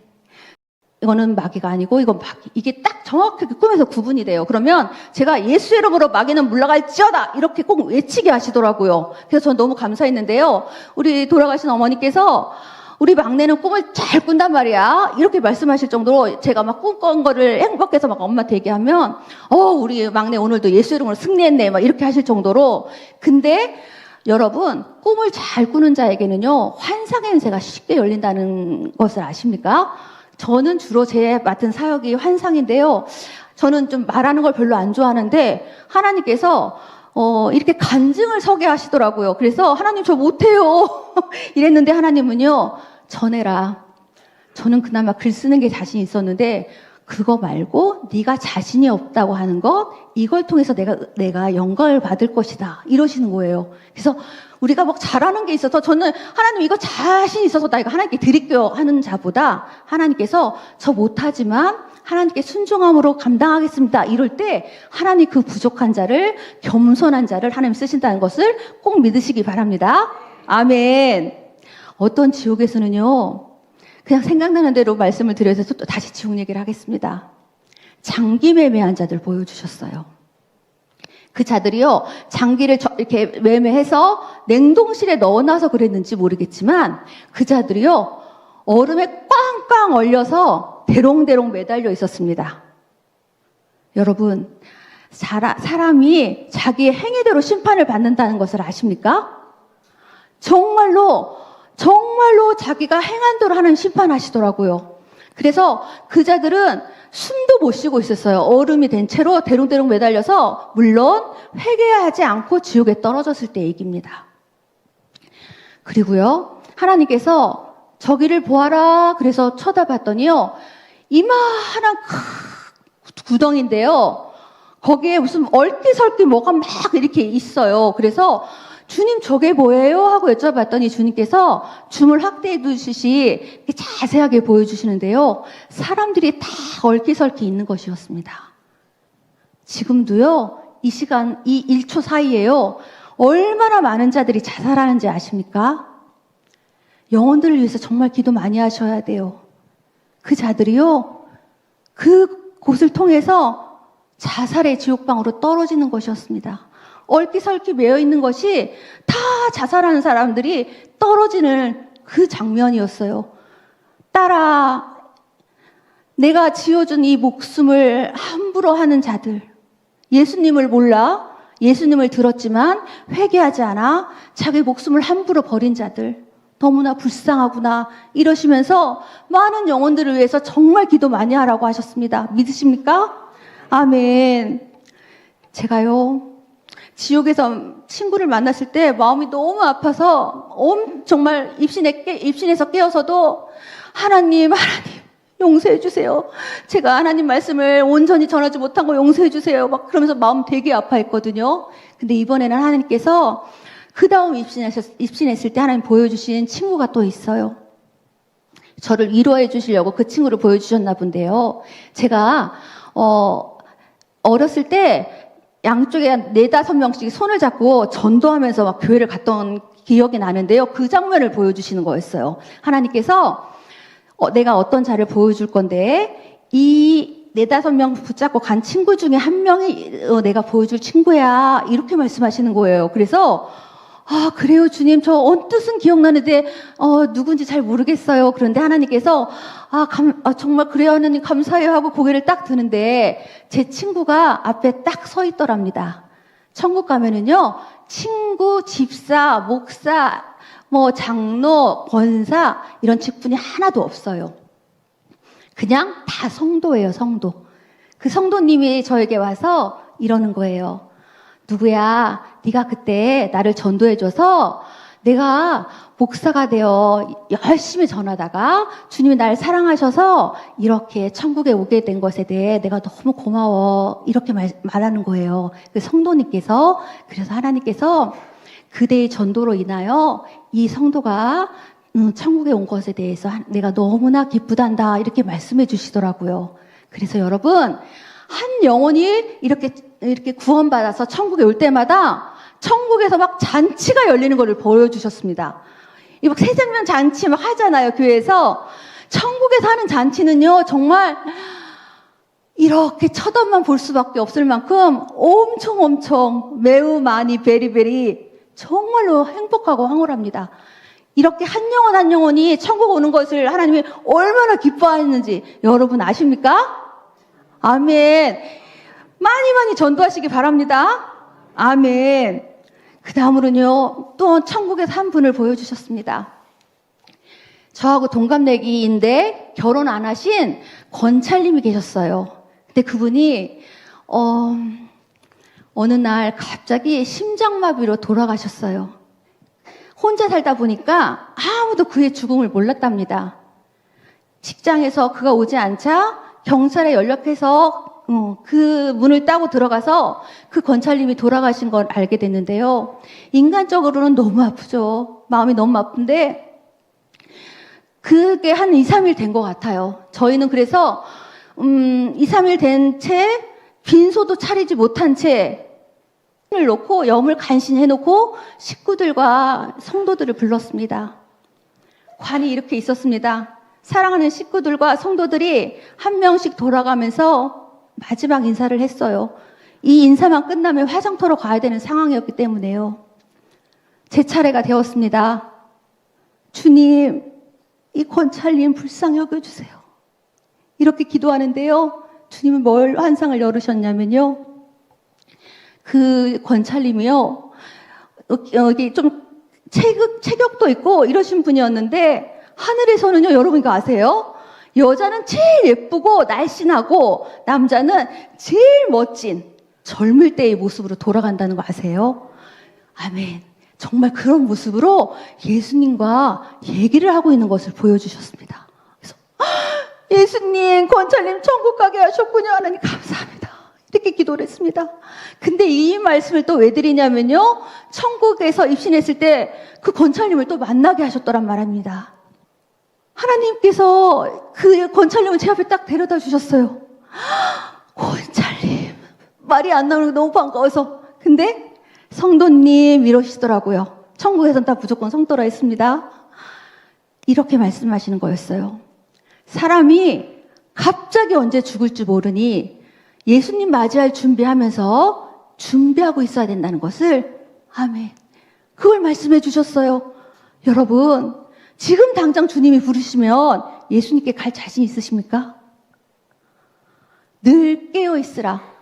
이거는 마귀가 아니고 이건 마귀. 이게 딱 정확하게 꿈에서 구분이 돼요. 그러면 제가 예수 이름으로 마귀는 물러갈지어다 이렇게 꼭 외치게 하시더라고요. 그래서 전 너무 감사했는데요. 우리 돌아가신 어머니께서 우리 막내는 꿈을 잘 꾼단 말이야. 이렇게 말씀하실 정도로 제가 막 꿈꾼 거를 행복해서 막 엄마한테 얘기하면, 우리 막내 오늘도 예수 이름으로 승리했네. 막 이렇게 하실 정도로. 근데 여러분, 꿈을 잘 꾸는 자에게는요, 환상의 은혜가 쉽게 열린다는 것을 아십니까? 저는 주로 제 맡은 사역이 환상인데요. 저는 좀 말하는 걸 별로 안 좋아하는데, 하나님께서 이렇게 간증을 서게 하시더라고요. 그래서 하나님 저 못해요. 이랬는데 하나님은요, 전해라. 저는 그나마 글 쓰는 게 자신 있었는데 그거 말고 네가 자신이 없다고 하는 것, 이걸 통해서 내가 영광을 받을 것이다. 이러시는 거예요. 그래서 우리가 막 잘하는 게 있어서 저는 하나님 이거 자신 있어서 나 이거 하나님께 드릴게요 하는 자보다 하나님께서 저 못하지만 하나님께 순종함으로 감당하겠습니다. 이럴 때 하나님 그 부족한 자를, 겸손한 자를 하나님 쓰신다는 것을 꼭 믿으시기 바랍니다. 아멘. 어떤 지옥에서는요, 그냥 생각나는 대로 말씀을 드려서 또 다시 지옥 얘기를 하겠습니다. 장기 매매한 자들 보여주셨어요. 그 자들이요, 장기를 이렇게 매매해서 냉동실에 넣어놔서 그랬는지 모르겠지만 그 자들이요, 얼음에 꽝꽝 얼려서 대롱대롱 매달려 있었습니다. 여러분, 사람이 자기의 행위대로 심판을 받는다는 것을 아십니까? 정말로 자기가 행한 대로 하나님 심판하시더라고요. 그래서 그 자들은 숨도 못 쉬고 있었어요. 얼음이 된 채로 대롱대롱 매달려서, 물론 회개하지 않고 지옥에 떨어졌을 때 얘기입니다. 그리고요, 하나님께서 저기를 보아라 그래서 쳐다봤더니요, 이만한 큰 구덩인데요, 거기에 무슨 얼기설기 뭐가 막 이렇게 있어요. 그래서 주님 저게 뭐예요? 하고 여쭤봤더니 주님께서 줌을 확대해 두시시 자세하게 보여주시는데요, 사람들이 다 얼기설기 있는 것이었습니다. 지금도요, 이 시간, 이 1초 사이에요, 얼마나 많은 자들이 자살하는지 아십니까? 영혼들을 위해서 정말 기도 많이 하셔야 돼요. 그 자들이요, 그 곳을 통해서 자살의 지옥방으로 떨어지는 것이었습니다. 얼기설기 매여 있는 것이 다 자살하는 사람들이 떨어지는 그 장면이었어요. 딸아, 내가 지어준 이 목숨을 함부로 하는 자들, 예수님을 몰라, 예수님을 들었지만 회개하지 않아 자기 목숨을 함부로 버린 자들, 너무나 불쌍하구나 이러시면서 많은 영혼들을 위해서 정말 기도 많이 하라고 하셨습니다. 믿으십니까? 아멘. 제가요, 지옥에서 친구를 만났을 때 마음이 너무 아파서 정말 입신에서 깨어서도 하나님 용서해 주세요. 제가 하나님 말씀을 온전히 전하지 못한 거 용서해 주세요. 막 그러면서 마음 되게 아파했거든요. 근데 이번에는 하나님께서 그 다음 입신했을 때 하나님 보여주신 친구가 또 있어요. 저를 위로해 주시려고 그 친구를 보여주셨나 본데요. 제가 어렸을 때 양쪽에 4-5명씩 손을 잡고 전도하면서 막 교회를 갔던 기억이 나는데요. 그 장면을 보여주시는 거였어요. 하나님께서 내가 어떤 자를 보여줄 건데 이 4-5명 붙잡고 간 친구 중에 한 명이 내가 보여줄 친구야, 이렇게 말씀하시는 거예요. 그래서 그래요 주님, 저 언뜻은 기억나는데 누군지 잘 모르겠어요. 그런데 하나님께서 정말 그래요 하나님 감사해요 하고 고개를 딱 드는데 제 친구가 앞에 딱 서 있더랍니다. 천국 가면은요, 친구, 집사, 목사, 장로, 권사 이런 직분이 하나도 없어요. 그냥 다 성도예요, 성도. 그 성도님이 저에게 와서 이러는 거예요. 누구야, 네가 그때 나를 전도해줘서 내가 목사가 되어 열심히 전하다가 주님이 날 사랑하셔서 이렇게 천국에 오게 된 것에 대해 내가 너무 고마워, 이렇게 말하는 거예요. 그 성도님께서, 그래서 하나님께서 그대의 전도로 인하여 이 성도가 천국에 온 것에 대해서 내가 너무나 기쁘단다, 이렇게 말씀해 주시더라고요. 그래서 여러분, 한 영혼이 이렇게 구원받아서 천국에 올 때마다 천국에서 막 잔치가 열리는 것을 보여주셨습니다. 이 막 새생명 잔치 막 하잖아요, 교회에서. 천국에서 하는 잔치는요, 정말 이렇게 쳐다만 볼 수밖에 없을 만큼 엄청 매우 많이 베리베리 정말로 행복하고 황홀합니다. 이렇게 한 영혼 한 영혼이 천국 오는 것을 하나님이 얼마나 기뻐하는지 여러분 아십니까? 아멘. 많이 전도하시기 바랍니다. 아멘. 그 다음으로는요, 또 천국에서 한 분을 보여주셨습니다. 저하고 동갑내기인데 결혼 안 하신 권찰님이 계셨어요. 근데 그분이 어느 날 갑자기 심장마비로 돌아가셨어요. 혼자 살다 보니까 아무도 그의 죽음을 몰랐답니다. 직장에서 그가 오지 않자 경찰에 연락해서 그 문을 따고 들어가서 그 권찰님이 돌아가신 걸 알게 됐는데요. 인간적으로는 너무 아프죠. 마음이 너무 아픈데 그게 한 2-3일 된 것 같아요. 저희는 그래서 2-3일 된 채 빈소도 차리지 못한 채 을 놓고 염을 간신히 해놓고 식구들과 성도들을 불렀습니다. 관이 이렇게 있었습니다. 사랑하는 식구들과 성도들이 한 명씩 돌아가면서 마지막 인사를 했어요. 이 인사만 끝나면 화장터로 가야 되는 상황이었기 때문에요. 제 차례가 되었습니다. 주님, 이 권찰님 불쌍히 여겨주세요. 이렇게 기도하는데요. 주님은 뭘 환상을 열으셨냐면요. 그 권찰님이요, 여기 좀 체격도 있고 이러신 분이었는데, 하늘에서는요, 여러분 이거 아세요? 여자는 제일 예쁘고 날씬하고 남자는 제일 멋진 젊을 때의 모습으로 돌아간다는 거 아세요? 아멘. 정말 그런 모습으로 예수님과 얘기를 하고 있는 것을 보여주셨습니다. 그래서 예수님, 권찰님 천국 가게 하셨군요. 하나님 감사합니다. 이렇게 기도를 했습니다. 근데 이 말씀을 또 왜 드리냐면요, 천국에서 입신했을 때 그 권찰님을 또 만나게 하셨더란 말입니다. 하나님께서 그 권찰님을 제 앞에 딱 데려다 주셨어요. 권찰님, 말이 안 나오는 게 너무 반가워서. 근데 성도님 이러시더라고요. 천국에선 다 무조건 성도라 했습니다. 이렇게 말씀하시는 거였어요. 사람이 갑자기 언제 죽을지 모르니 예수님 맞이할 준비하면서 준비하고 있어야 된다는 것을, 아멘, 그걸 말씀해 주셨어요. 여러분, 지금 당장 주님이 부르시면 예수님께 갈 자신 있으십니까? 늘 깨어있으라.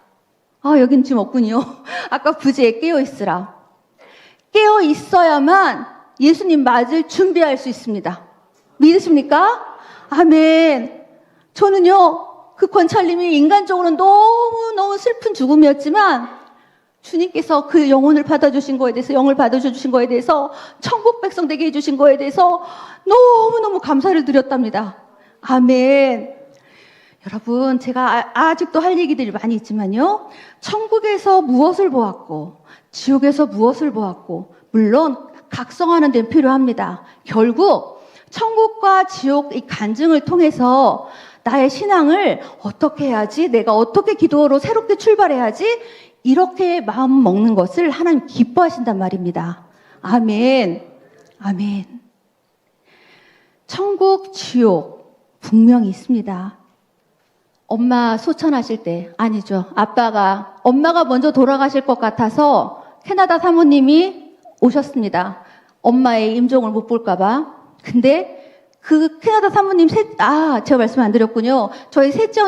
여긴 지금 없군요. 아까 부제에 깨어있으라. 깨어있어야만 예수님 맞을 준비할 수 있습니다. 믿으십니까? 아멘. 저는요, 그 권찰님이 인간적으로는 너무너무 슬픈 죽음이었지만 주님께서 그 영혼을 받아주신 거에 대해서, 영을 받아주신 거에 대해서, 천국 백성 되게 해주신 거에 대해서 너무너무 감사를 드렸답니다. 아멘. 여러분, 제가 아직도 할 얘기들이 많이 있지만요, 천국에서 무엇을 보았고 지옥에서 무엇을 보았고, 물론 각성하는 데는 필요합니다. 결국 천국과 지옥 이 간증을 통해서 나의 신앙을 어떻게 해야지, 내가 어떻게 기도로 새롭게 출발해야지, 이렇게 마음 먹는 것을 하나님 기뻐하신단 말입니다. 아멘. 아멘. 천국, 지옥 분명히 있습니다. 엄마 소천하실 때, 아니죠, 엄마가 먼저 돌아가실 것 같아서 캐나다 사모님이 오셨습니다. 엄마의 임종을 못 볼까봐. 근데 그 캐나다 사모님 제가 말씀 안 드렸군요. 저희 셋째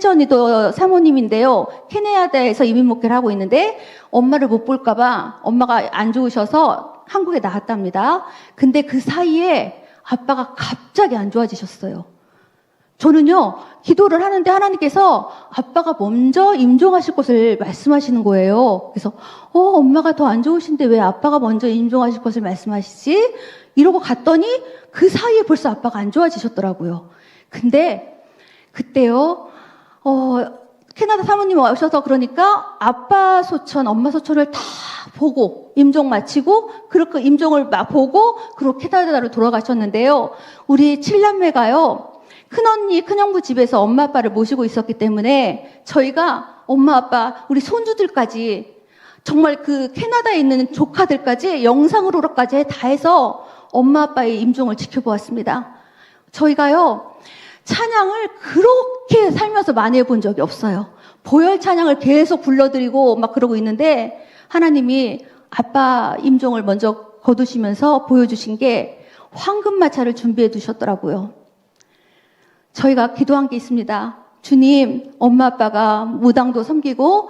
언니도 사모님인데요. 캐나다에서 이민 목회를 하고 있는데 엄마를 못 볼까봐 엄마가 안 좋으셔서 한국에 나갔답니다. 근데 그 사이에 아빠가 갑자기 안 좋아지셨어요. 저는요, 기도를 하는데 하나님께서 아빠가 먼저 임종하실 것을 말씀하시는 거예요. 그래서 엄마가 더 안 좋으신데 왜 아빠가 먼저 임종하실 것을 말씀하시지? 이러고 갔더니 그 사이에 벌써 아빠가 안 좋아지셨더라고요. 근데 그때요, 캐나다 사모님 오셔서 그러니까 아빠 소천, 엄마 소천을 다 보고 임종 마치고, 그렇게 임종을 보고 그리고 캐나다로 돌아가셨는데요. 우리 7남매가요, 큰언니, 큰형부 집에서 엄마 아빠를 모시고 있었기 때문에 저희가 엄마 아빠, 우리 손주들까지, 정말 그 캐나다에 있는 조카들까지 영상으로까지 다 해서 엄마 아빠의 임종을 지켜보았습니다. 저희가요, 찬양을 그렇게 살면서 많이 해본 적이 없어요. 보혈 찬양을 계속 불러드리고 막 그러고 있는데 하나님이 아빠 임종을 먼저 거두시면서 보여주신 게 황금마차를 준비해 두셨더라고요. 저희가 기도한 게 있습니다. 주님, 엄마 아빠가 무당도 섬기고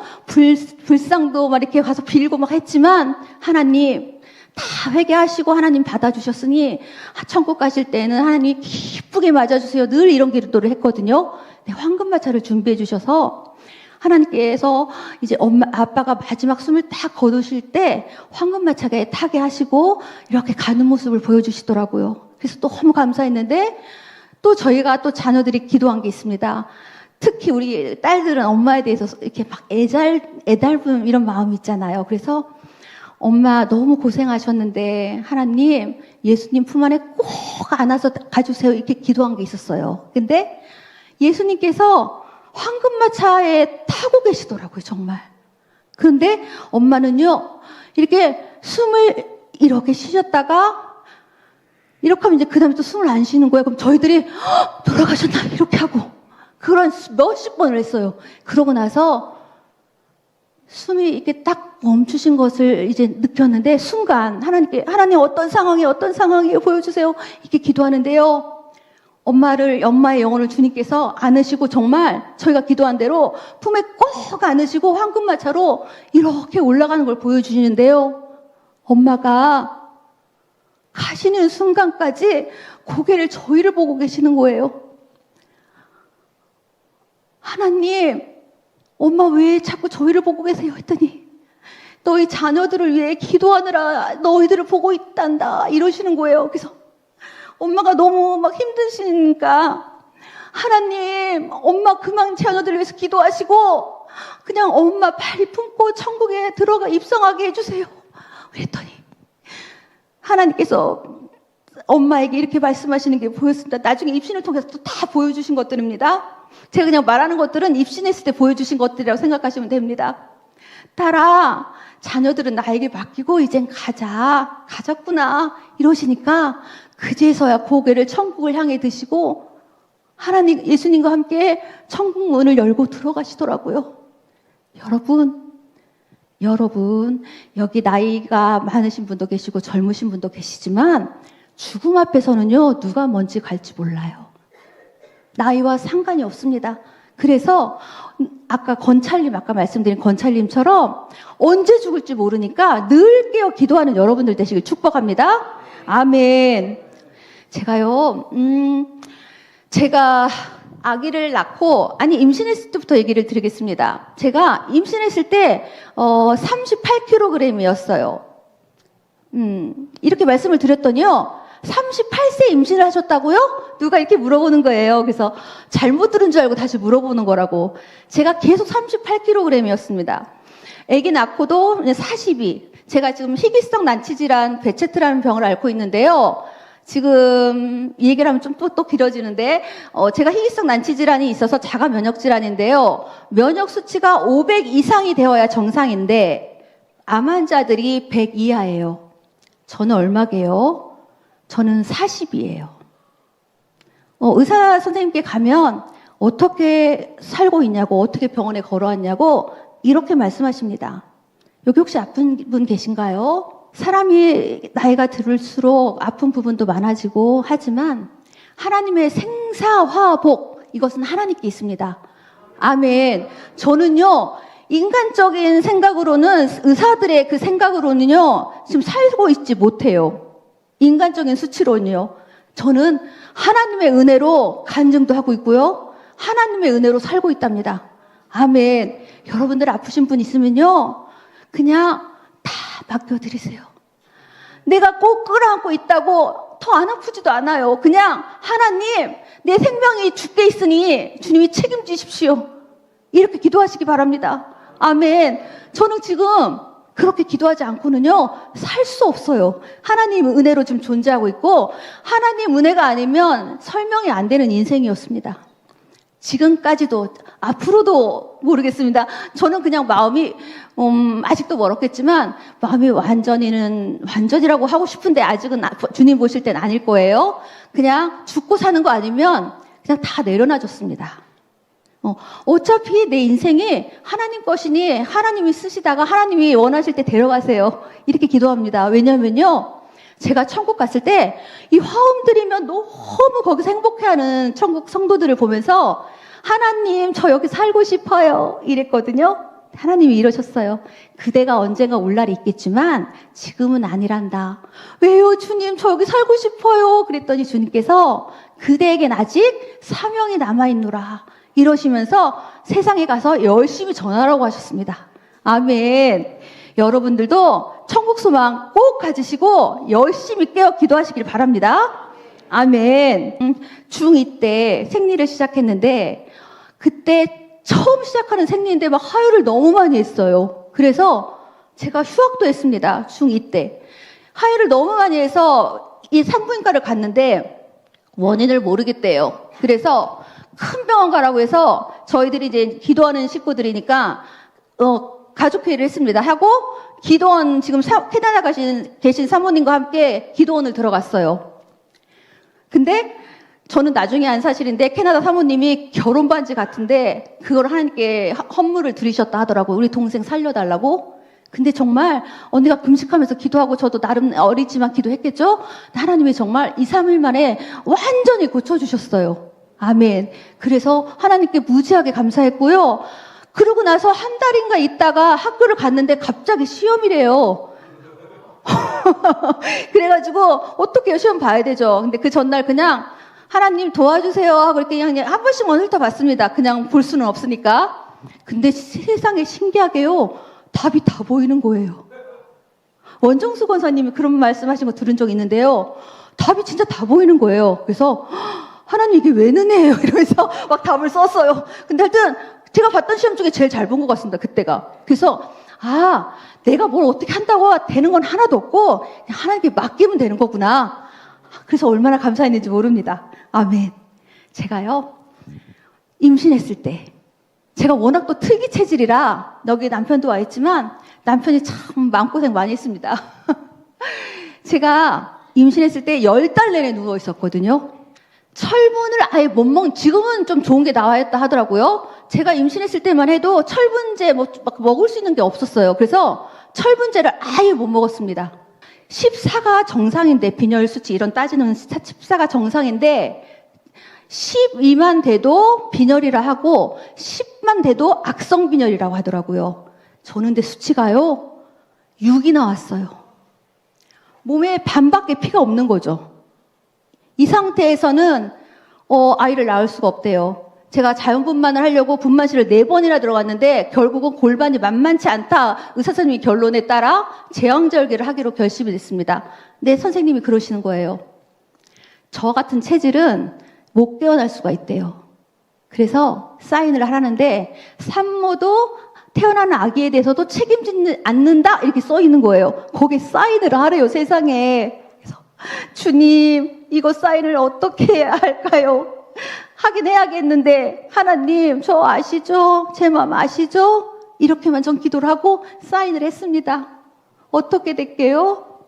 불상도 막 이렇게 가서 빌고 막 했지만 하나님 다 회개하시고 하나님 받아주셨으니 천국 가실 때는 하나님 기쁘게 맞아주세요. 늘 이런 기도를 했거든요. 네, 황금마차를 준비해 주셔서 하나님께서 이제 엄마 아빠가 마지막 숨을 딱 거두실 때 황금마차에 타게 하시고 이렇게 가는 모습을 보여주시더라고요. 그래서 너무 감사했는데, 또 저희가 또 자녀들이 기도한 게 있습니다. 특히 우리 딸들은 엄마에 대해서 이렇게 막 애달픔 이런 마음이 있잖아요. 그래서 엄마 너무 고생하셨는데 하나님 예수님 품 안에 꼭 안아서 가주세요, 이렇게 기도한 게 있었어요. 근데 예수님께서 황금마차에 타고 계시더라고요, 정말. 그런데 엄마는요, 이렇게 숨을 이렇게 쉬셨다가 이렇게 하면 이제 그 다음에 또 숨을 안 쉬는 거예요. 그럼 저희들이 돌아가셨나 이렇게 하고 그런 몇십 번을 했어요. 그러고 나서 숨이 이렇게 딱 멈추신 것을 이제 느꼈는데, 순간 하나님 어떤 상황이에요 보여주세요, 이렇게 기도하는데요, 엄마의 영혼을 주님께서 안으시고 정말 저희가 기도한 대로 품에 꼭 안으시고 황금마차로 이렇게 올라가는 걸 보여주시는데요, 엄마가 가시는 순간까지 고개를 저희를 보고 계시는 거예요. 하나님, 엄마 왜 자꾸 저희를 보고 계세요? 했더니 너희 자녀들을 위해 기도하느라 너희들을 보고 있단다. 이러시는 거예요. 그래서 엄마가 너무 막 힘드시니까 하나님, 엄마 그만 자녀들을 위해서 기도하시고 그냥 엄마 발이 품고 천국에 들어가 입성하게 해주세요. 그랬더니 하나님께서 엄마에게 이렇게 말씀하시는 게 보였습니다. 나중에 입신을 통해서 또 다 보여주신 것들입니다. 제가 그냥 말하는 것들은 입신했을 때 보여주신 것들이라고 생각하시면 됩니다. 딸아, 자녀들은 나에게 맡기고 이젠 가졌구나 이러시니까 그제서야 고개를 천국을 향해 드시고 하나님, 예수님과 함께 천국 문을 열고 들어가시더라고요. 여러분, 여기 나이가 많으신 분도 계시고 젊으신 분도 계시지만 죽음 앞에서는요, 누가 먼지 갈지 몰라요. 나이와 상관이 없습니다. 그래서 아까 말씀드린 건찰님처럼 언제 죽을지 모르니까 늘 깨어 기도하는 여러분들 되시길 축복합니다. 아멘. 제가 아기를 낳고, 임신했을 때부터 얘기를 드리겠습니다. 제가 임신했을 때, 38kg이었어요. 이렇게 말씀을 드렸더니요, 38세 임신을 하셨다고요? 누가 이렇게 물어보는 거예요. 그래서 잘못 들은 줄 알고 다시 물어보는 거라고. 제가 계속 38kg이었습니다. 아기 낳고도 42. 제가 지금 희귀성 난치질환, 베체트라는 병을 앓고 있는데요. 지금 이 얘기를 하면 좀 또 길어지는데, 제가 희귀성 난치질환이 있어서 자가 면역질환인데요. 면역 수치가 500 이상이 되어야 정상인데, 암 환자들이 100 이하예요. 저는 얼마게요? 저는 40이에요. 의사 선생님께 가면 어떻게 살고 있냐고, 어떻게 병원에 걸어왔냐고 이렇게 말씀하십니다. 여기 혹시 아픈 분 계신가요? 사람이 나이가 들을수록 아픈 부분도 많아지고 하지만 하나님의 생사화복, 이것은 하나님께 있습니다. 아멘. 저는요, 인간적인 생각으로는, 의사들의 그 생각으로는요, 지금 살고 있지 못해요. 인간적인 수치로는요. 저는 하나님의 은혜로 간증도 하고 있고요. 하나님의 은혜로 살고 있답니다. 아멘. 여러분들 아프신 분 있으면요, 그냥 다 맡겨드리세요. 내가 꼭 끌어안고 있다고 더 안 아프지도 않아요. 그냥 하나님, 내 생명이 죽게 있으니 주님이 책임지십시오. 이렇게 기도하시기 바랍니다. 아멘. 저는 지금 그렇게 기도하지 않고는요, 살 수 없어요. 하나님 은혜로 지금 존재하고 있고, 하나님 은혜가 아니면 설명이 안 되는 인생이었습니다. 지금까지도, 앞으로도 모르겠습니다. 저는 그냥 마음이, 아직도 멀었겠지만, 마음이 완전이라고 하고 싶은데, 아직은 주님 보실 땐 아닐 거예요. 그냥 죽고 사는 거 아니면, 그냥 다 내려놔줬습니다. 어차피 내 인생이 하나님 것이니 하나님이 쓰시다가 하나님이 원하실 때 데려가세요. 이렇게 기도합니다. 왜냐면요, 제가 천국 갔을 때 이 화음 드리면 너무 거기서 행복해하는 천국 성도들을 보면서 하나님, 저 여기 살고 싶어요. 이랬거든요. 하나님이 이러셨어요. 그대가 언젠가 올 날이 있겠지만 지금은 아니란다. 왜요, 주님? 저 여기 살고 싶어요. 그랬더니 주님께서 그대에겐 아직 사명이 남아있노라. 이러시면서 세상에 가서 열심히 전하라고 하셨습니다. 아멘. 여러분들도 천국 소망 꼭 가지시고 열심히 깨어 기도하시길 바랍니다. 아멘. 중2 때 생리를 시작했는데, 그때 처음 시작하는 생리인데 막 하혈을 너무 많이 했어요. 그래서 제가 휴학도 했습니다. 중2 때. 하혈을 너무 많이 해서 이 산부인과를 갔는데 원인을 모르겠대요. 그래서 큰 병원 가라고 해서 저희들이 이제 기도하는 식구들이니까 가족회의를 했습니다. 하고 기도원, 지금 캐나다 계신 사모님과 함께 기도원을 들어갔어요. 근데 저는 나중에 안 사실인데 캐나다 사모님이 결혼 반지 같은데 그걸 하나님께 헌물을 드리셨다 하더라고요. 우리 동생 살려달라고. 근데 정말 언니가 금식하면서 기도하고 저도 나름 어리지만 기도했겠죠? 하나님이 정말 2, 3일 만에 완전히 고쳐주셨어요. 아멘. 그래서 하나님께 무지하게 감사했고요. 그러고 나서 한 달인가 있다가 학교를 갔는데 갑자기 시험이래요. 그래가지고 어떻게 시험 봐야 되죠. 근데 그 전날 그냥 하나님 도와주세요 하고 이렇게 그냥 한 번씩만 훑어봤습니다. 그냥 볼 수는 없으니까. 근데 세상에 신기하게요, 답이 다 보이는 거예요. 원정수 권사님이 그런 말씀하신 거 들은 적 있는데요. 답이 진짜 다 보이는 거예요. 그래서 하나님 이게 왜 은혜예요? 이러면서 막 답을 썼어요. 근데 하여튼 제가 봤던 시험 중에 제일 잘 본 것 같습니다. 그때가. 그래서 내가 뭘 어떻게 한다고 되는 건 하나도 없고 그냥 하나님께 맡기면 되는 거구나. 그래서 얼마나 감사했는지 모릅니다. 아멘. 제가요 임신했을 때 제가 워낙 또 특이 체질이라 여기 남편도 와 있지만 남편이 참 마음고생 많이 했습니다. 제가 임신했을 때 10달 내내 누워 있었거든요. 철분을 아예 못 지금은 좀 좋은 게 나와 있다 하더라고요. 제가 임신했을 때만 해도 철분제 막 먹을 수 있는 게 없었어요. 그래서 철분제를 아예 못 먹었습니다. 14가 정상인데, 빈혈 수치 이런 따지는 14가 정상인데 12만 돼도 빈혈이라 하고 10만 돼도 악성 빈혈이라고 하더라고요. 저는 근데 수치가요 6이 나왔어요. 몸에 반밖에 피가 없는 거죠. 이 상태에서는 아이를 낳을 수가 없대요. 제가 자연분만을 하려고 분만실을 4번이나 들어갔는데 결국은 골반이 만만치 않다. 의사 선생님이 결론에 따라 제왕절개를 하기로 결심이 됐습니다. 근데 선생님이 그러시는 거예요. 저 같은 체질은 못 깨어날 수가 있대요. 그래서 사인을 하라는데 산모도 태어나는 아기에 대해서도 책임지지 않는다 이렇게 써 있는 거예요. 거기에 사인을 하래요. 세상에. 그래서 주님 이거 사인을 어떻게 해야 할까요? 하긴 해야겠는데 하나님 저 아시죠? 제 마음 아시죠? 이렇게만 전 기도를 하고 사인을 했습니다. 어떻게 될게요?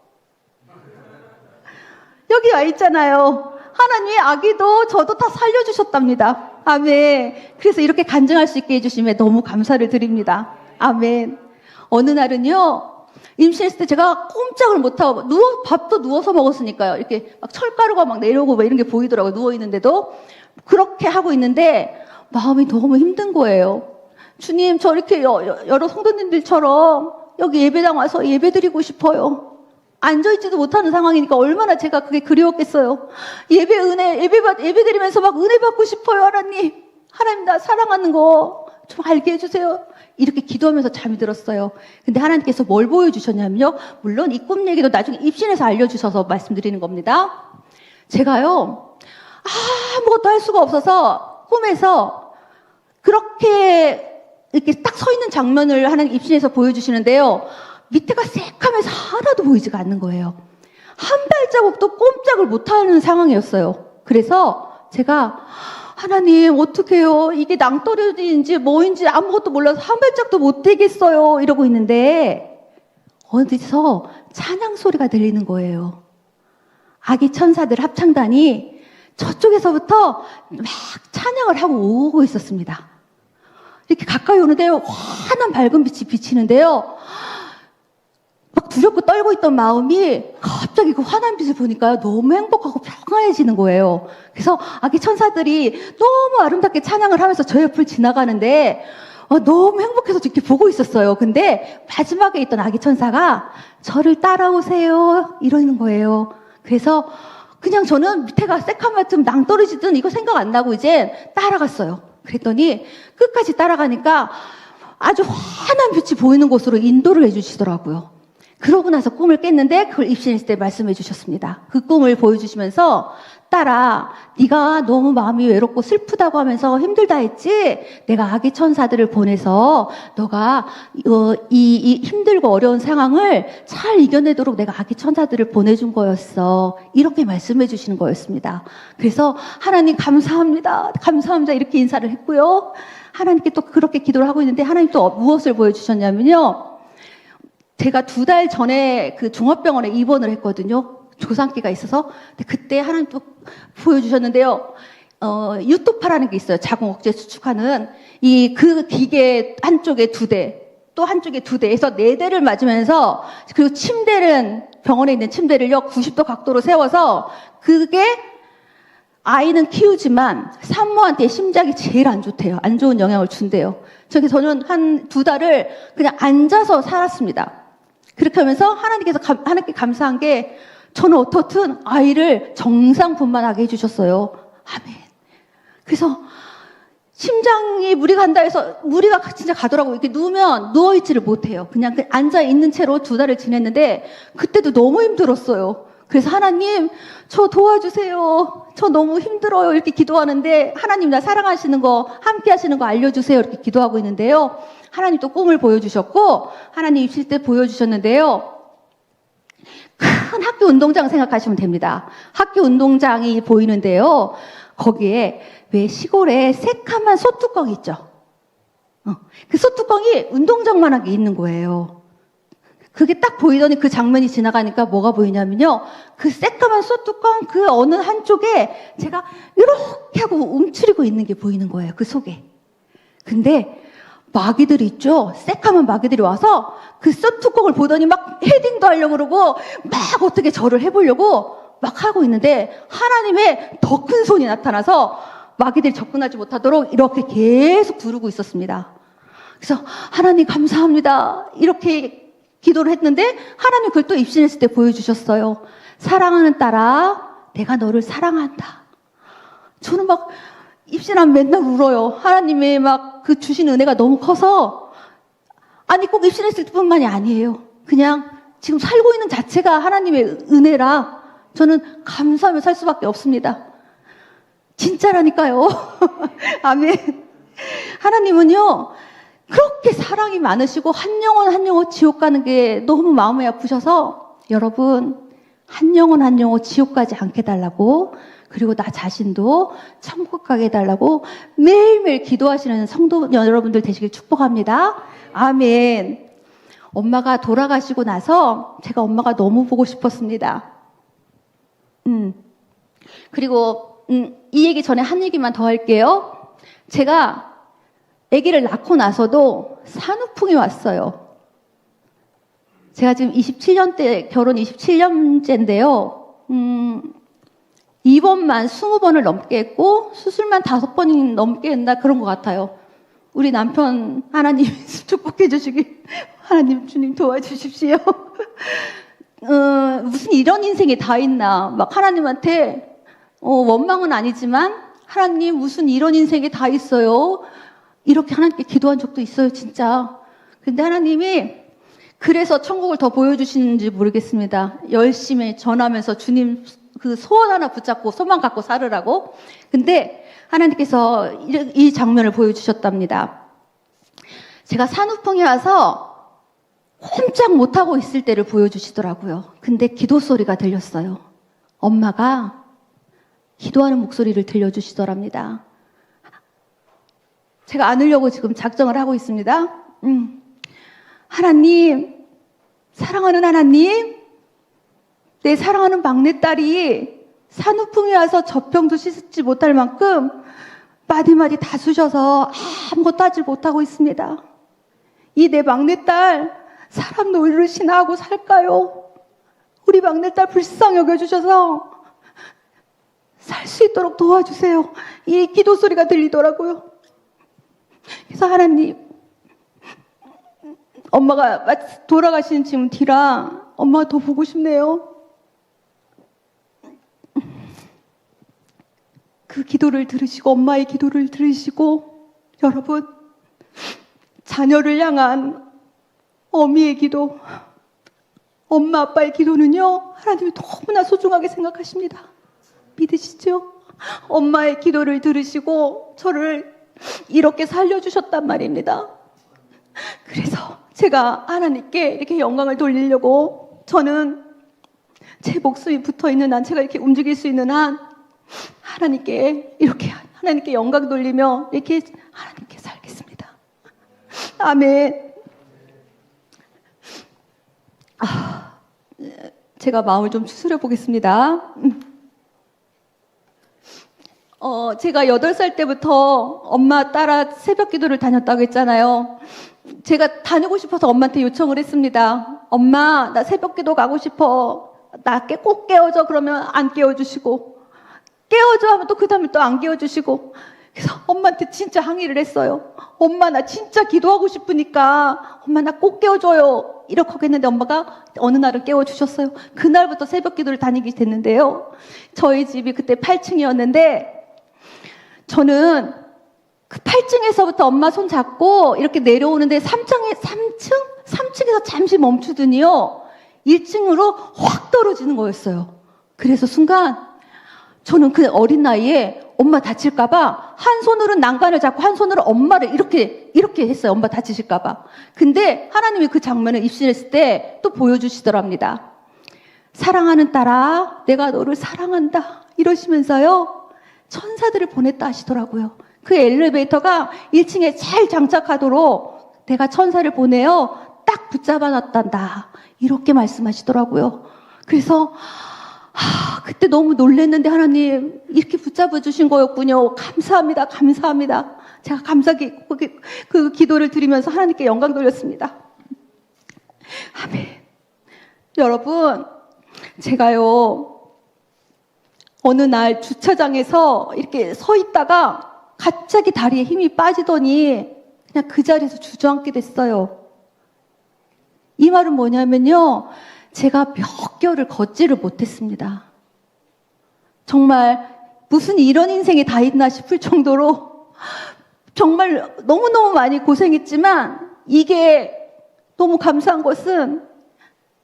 여기 와 있잖아요. 하나님의 아기도 저도 다 살려주셨답니다. 아멘. 그래서 이렇게 간증할 수 있게 해주심에 너무 감사를 드립니다. 아멘. 어느 날은요 임신했을 때 제가 꼼짝을 못하고 밥도 누워서 먹었으니까요. 이렇게 막 철가루가 막 내려오고 막 이런 게 보이더라고요. 누워있는데도. 그렇게 하고 있는데 마음이 너무 힘든 거예요. 주님 저 이렇게 여러 성도님들처럼 여기 예배당 와서 예배드리고 싶어요. 앉아있지도 못하는 상황이니까 얼마나 제가 그게 그리웠겠어요. 예배 드리면서 막 은혜 받고 싶어요. 하나님 나 사랑하는 거 좀 알게 해주세요. 이렇게 기도하면서 잠이 들었어요. 근데 하나님께서 뭘 보여주셨냐면요. 물론 이 꿈 얘기도 나중에 입신해서 알려주셔서 말씀드리는 겁니다. 제가요 아무것도 할 수가 없어서 꿈에서 그렇게 이렇게 딱 서 있는 장면을 하나님 입신해서 보여주시는데요. 밑에가 새카면서 하나도 보이지가 않는 거예요. 한 발자국도 꼼짝을 못하는 상황이었어요. 그래서 제가 하나님 어떡해요. 이게 낭떠러지인지 뭐인지 아무것도 몰라서 한 발짝도 못 되겠어요. 이러고 있는데 어디서 찬양 소리가 들리는 거예요. 아기 천사들 합창단이 저쪽에서부터 막 찬양을 하고 오고 있었습니다. 이렇게 가까이 오는데요. 환한 밝은 빛이 비치는데요. 막 두렵고 떨고 있던 마음이 갑자기 그 환한 빛을 보니까요. 너무 행복하고 평안해지는 거예요. 그래서 아기 천사들이 너무 아름답게 찬양을 하면서 저 옆을 지나가는데 너무 행복해서 이렇게 보고 있었어요. 근데 마지막에 있던 아기 천사가 저를 따라오세요. 이러는 거예요. 그래서 그냥 저는 밑에가 새카맣든 낭떠러지든 이거 생각 안 나고 이제 따라갔어요. 그랬더니 끝까지 따라가니까 아주 환한 빛이 보이는 곳으로 인도를 해주시더라고요. 그러고 나서 꿈을 깼는데 그걸 입신했을 때 말씀해 주셨습니다. 그 꿈을 보여주시면서 딸아 네가 너무 마음이 외롭고 슬프다고 하면서 힘들다 했지? 내가 아기 천사들을 보내서 너가 이 힘들고 어려운 상황을 잘 이겨내도록 내가 아기 천사들을 보내준 거였어. 이렇게 말씀해 주시는 거였습니다. 그래서 하나님 감사합니다. 감사합니다. 이렇게 인사를 했고요. 하나님께 또 그렇게 기도를 하고 있는데 하나님 또 무엇을 보여주셨냐면요. 제가 2달 전에 그 종합병원에 입원을 했거든요. 조상기가 있어서. 근데 그때 하나님 또 보여주셨는데요. 유토파라는 게 있어요. 자궁 억제 수축하는 그 기계 한쪽에 2대, 또 한쪽에 2대에서 4대를 맞으면서 그리고 병원에 있는 침대를요 90도 각도로 세워서 그게 아이는 키우지만 산모한테 심장이 제일 안 좋대요. 안 좋은 영향을 준대요. 저는 한 2달을 그냥 앉아서 살았습니다. 그렇게 하면서 하나님께 감사한 게 저는 어떻든 아이를 정상 분만하게 해주셨어요. 아멘. 그래서 심장이 무리가 간다 해서 무리가 진짜 가더라고요. 이렇게 누우면 누워있지를 못해요. 그냥 앉아있는 채로 2달을 지냈는데 그때도 너무 힘들었어요. 그래서 하나님, 저 도와주세요. 저 너무 힘들어요. 이렇게 기도하는데 하나님 나 사랑하시는 거, 함께 하시는 거 알려주세요. 이렇게 기도하고 있는데요. 하나님 또 꿈을 보여주셨고 하나님 입실 때 보여주셨는데요. 큰 학교 운동장 생각하시면 됩니다. 학교 운동장이 보이는데요. 거기에 왜 시골에 새카만 소뚜껑 있죠? 그 소뚜껑이 운동장만하게 있는 거예요. 그게 딱 보이더니 그 장면이 지나가니까 뭐가 보이냐면요. 그 새까만 소뚜껑 그 어느 한쪽에 제가 이렇게 하고 움츠리고 있는 게 보이는 거예요. 그 속에. 근데 마귀들이 있죠. 새까만 마귀들이 와서 그 소뚜껑을 보더니 막 헤딩도 하려고 그러고 막 어떻게 저를 해보려고 막 하고 있는데 하나님의 더 큰 손이 나타나서 마귀들이 접근하지 못하도록 이렇게 계속 두르고 있었습니다. 그래서 하나님 감사합니다. 이렇게 기도를 했는데 하나님 그걸 또 입신했을 때 보여주셨어요. 사랑하는 딸아, 내가 너를 사랑한다. 저는 막 입신하면 맨날 울어요. 하나님의 막 그 주신 은혜가 너무 커서 아니 꼭 입신했을 뿐만이 아니에요. 그냥 지금 살고 있는 자체가 하나님의 은혜라 저는 감사하며 살 수밖에 없습니다. 진짜라니까요. 아멘. 하나님은요 그렇게 사랑이 많으시고 한 영혼 한 영혼 지옥 가는 게 너무 마음이 아프셔서 여러분 한 영혼 한 영혼 지옥 가지 않게 해달라고 그리고 나 자신도 천국 가게 해달라고 매일매일 기도하시는 성도 여러분들 되시길 축복합니다. 아멘. 엄마가 돌아가시고 나서 제가 엄마가 너무 보고 싶었습니다. 그리고 이 얘기 전에 한 얘기만 더 할게요. 제가 아기를 낳고 나서도 산후풍이 왔어요. 제가 지금 27년째, 결혼 27년째인데요. 입원만 20번을 넘게 했고 수술만 5번이 넘게 했나 그런 것 같아요. 우리 남편 하나님 축복해 주시길 하나님 주님 도와주십시오. 무슨 이런 인생이 다 있나 막 하나님한테 원망은 아니지만 하나님 무슨 이런 인생이 다 있어요. 이렇게 하나님께 기도한 적도 있어요 진짜. 근데 하나님이 그래서 천국을 더 보여주시는지 모르겠습니다. 열심히 전하면서 주님 그 소원 하나 붙잡고 소망 갖고 살으라고. 근데 하나님께서 이 장면을 보여주셨답니다. 제가 산후풍이 와서 꼼짝 못하고 있을 때를 보여주시더라고요. 근데 기도 소리가 들렸어요. 엄마가 기도하는 목소리를 들려주시더랍니다. 제가 안으려고 지금 작정을 하고 있습니다. 하나님, 사랑하는 하나님, 내 사랑하는 막내딸이 산후풍이 와서 젖병도 씻지 못할 만큼 마디마디 다 쑤셔서 아무것도 하지 못하고 있습니다. 이 내 막내딸 사람 노릇이나 하고 살까요? 우리 막내딸 불쌍히 여겨주셔서 살 수 있도록 도와주세요. 이 기도 소리가 들리더라고요. 그래서 하나님, 엄마가 돌아가시는 지금 뒤라 엄마가 더 보고 싶네요. 그 기도를 들으시고 엄마의 기도를 들으시고 여러분 자녀를 향한 어미의 기도, 엄마 아빠의 기도는요 하나님이 너무나 소중하게 생각하십니다. 믿으시죠? 엄마의 기도를 들으시고 저를 이렇게 살려주셨단 말입니다. 그래서 제가 하나님께 이렇게 영광을 돌리려고 저는 제 목숨이 붙어있는 한 제가 이렇게 움직일 수 있는 한 하나님께 이렇게 하나님께 영광 돌리며 이렇게 하나님께 살겠습니다. 아멘. 제가 마음을 좀 추스려 보겠습니다. 제가 8살 때부터 엄마 따라 새벽 기도를 다녔다고 했잖아요. 제가 다니고 싶어서 엄마한테 요청을 했습니다. 엄마, 나 새벽 기도 가고 싶어. 나 꼭 깨워줘. 그러면 안 깨워주시고. 깨워줘 하면 또 그 다음에 또 안 깨워주시고. 그래서 엄마한테 진짜 항의를 했어요. 엄마, 나 진짜 기도하고 싶으니까 엄마 나 꼭 깨워줘요. 이렇게 했는데 엄마가 어느 날은 깨워주셨어요. 그날부터 새벽 기도를 다니게 됐는데요. 저희 집이 그때 8층이었는데 저는 그 8층에서부터 엄마 손 잡고 이렇게 내려오는데 3층에서 잠시 멈추더니요. 1층으로 확 떨어지는 거였어요. 그래서 순간 저는 그 어린 나이에 엄마 다칠까봐 한 손으로는 난간을 잡고 한 손으로 엄마를 이렇게 했어요. 엄마 다치실까봐. 근데 하나님이 그 장면을 입신했을 때 또 보여주시더랍니다. 사랑하는 딸아, 내가 너를 사랑한다. 이러시면서요. 천사들을 보냈다 하시더라고요. 그 엘리베이터가 1층에 잘 장착하도록 내가 천사를 보내어 딱 붙잡아 놨단다. 이렇게 말씀하시더라고요. 그래서 그때 너무 놀랐는데 하나님 이렇게 붙잡아 주신 거였군요. 감사합니다. 감사합니다. 제가 그 기도를 드리면서 하나님께 영광 돌렸습니다. 아멘. 여러분, 제가요 어느 날 주차장에서 이렇게 서 있다가 갑자기 다리에 힘이 빠지더니 그냥 그 자리에서 주저앉게 됐어요. 이 말은 뭐냐면요, 제가 몇 개월을 걷지를 못했습니다. 정말 무슨 이런 인생이 다 있나 싶을 정도로 정말 너무너무 많이 고생했지만, 이게 너무 감사한 것은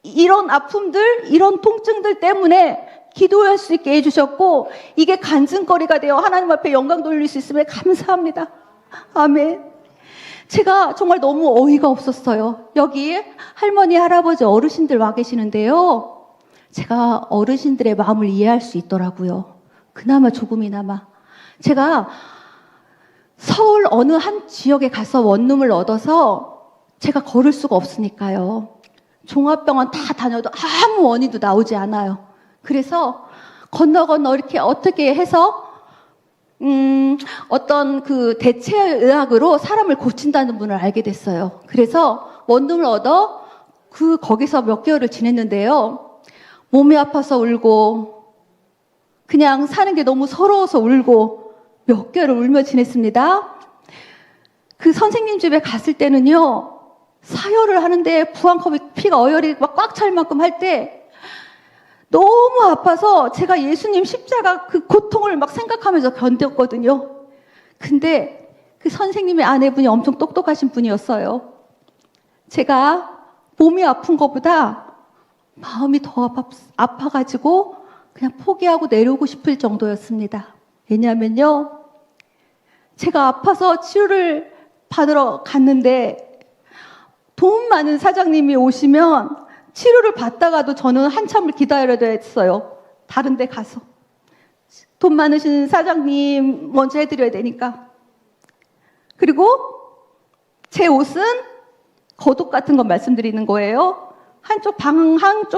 이런 아픔들, 이런 통증들 때문에 기도할 수 있게 해주셨고, 이게 간증거리가 되어 하나님 앞에 영광 돌릴 수 있음에 감사합니다. 아멘. 제가 정말 너무 어이가 없었어요. 여기 할머니, 할아버지, 어르신들 와 계시는데요. 제가 어르신들의 마음을 이해할 수 있더라고요. 그나마 조금이나마. 제가 서울 어느 한 지역에 가서 원룸을 얻어서 제가 걸을 수가 없으니까요. 종합병원 다 다녀도 아무 원인도 나오지 않아요. 그래서 건너 이렇게 어떻게 해서 어떤 그 대체의학으로 사람을 고친다는 분을 알게 됐어요. 그래서 원룸을 얻어 거기서 몇 개월을 지냈는데요. 몸이 아파서 울고 그냥 사는 게 너무 서러워서 울고 몇 개월을 울며 지냈습니다. 그 선생님 집에 갔을 때는요, 사혈을 하는데 부항컵에 피가 어혈이 막 꽉 찰 만큼 할 때 너무 아파서 제가 예수님 십자가 그 고통을 막 생각하면서 견뎠거든요. 근데 그 선생님의 아내분이 엄청 똑똑하신 분이었어요. 제가 몸이 아픈 것보다 마음이 더 아파가지고 그냥 포기하고 내려오고 싶을 정도였습니다. 왜냐하면요, 제가 아파서 치료를 받으러 갔는데 돈 많은 사장님이 오시면 치료를 받다가도 저는 한참을 기다려야 했어요. 다른 데 가서. 돈 많으신 사장님 먼저 해드려야 되니까. 그리고 제 옷은 겉옷 같은 거 말씀드리는 거예요. 한쪽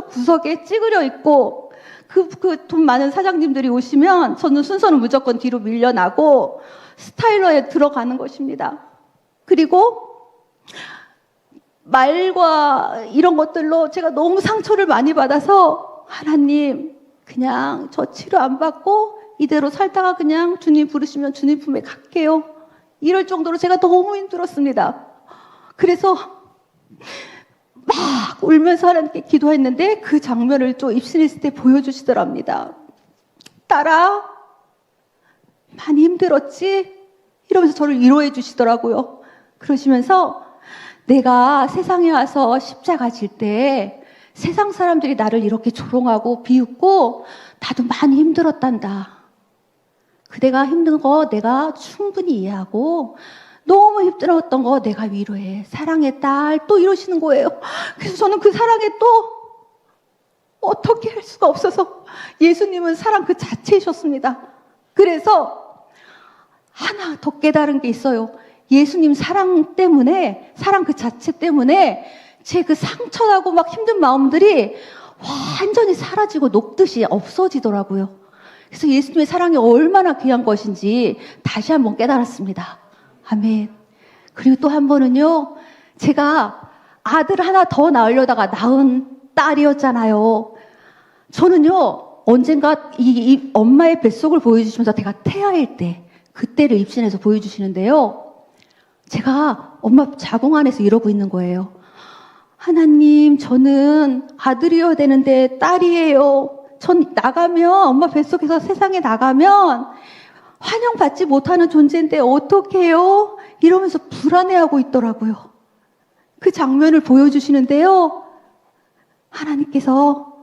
구석에 찌그려 있고, 그 돈 많은 사장님들이 오시면 저는 순서는 무조건 뒤로 밀려나고 스타일러에 들어가는 것입니다. 그리고 말과 이런 것들로 제가 너무 상처를 많이 받아서, 하나님, 그냥 저 치료 안 받고 이대로 살다가 그냥 주님 부르시면 주님 품에 갈게요. 이럴 정도로 제가 너무 힘들었습니다. 그래서 막 울면서 하나님께 기도했는데 그 장면을 또 입신했을 때 보여주시더랍니다. 딸아, 많이 힘들었지? 이러면서 저를 위로해 주시더라고요. 그러시면서 내가 세상에 와서 십자가 질 때 세상 사람들이 나를 이렇게 조롱하고 비웃고 나도 많이 힘들었단다. 그대가 힘든 거 내가 충분히 이해하고 너무 힘들었던 거 내가 위로해. 사랑해 딸. 또 이러시는 거예요. 그래서 저는 그 사랑에 또 어떻게 할 수가 없어서, 예수님은 사랑 그 자체이셨습니다. 그래서 하나 더 깨달은 게 있어요. 예수님 사랑 때문에, 사랑 그 자체 때문에 제 그 상처나고 막 힘든 마음들이 완전히 사라지고 녹듯이 없어지더라고요. 그래서 예수님의 사랑이 얼마나 귀한 것인지 다시 한번 깨달았습니다. 아멘. 그리고 또 한 번은요, 제가 아들 하나 더 낳으려다가 낳은 딸이었잖아요. 저는요, 언젠가 이 엄마의 뱃속을 보여주시면서 제가 태아일 때, 그때를 입신해서 보여주시는데요. 제가 엄마 자궁 안에서 이러고 있는 거예요. 하나님, 저는 아들이어야 되는데 딸이에요. 전 나가면, 엄마 뱃속에서 세상에 나가면 환영받지 못하는 존재인데 어떡해요? 이러면서 불안해하고 있더라고요. 그 장면을 보여주시는데요. 하나님께서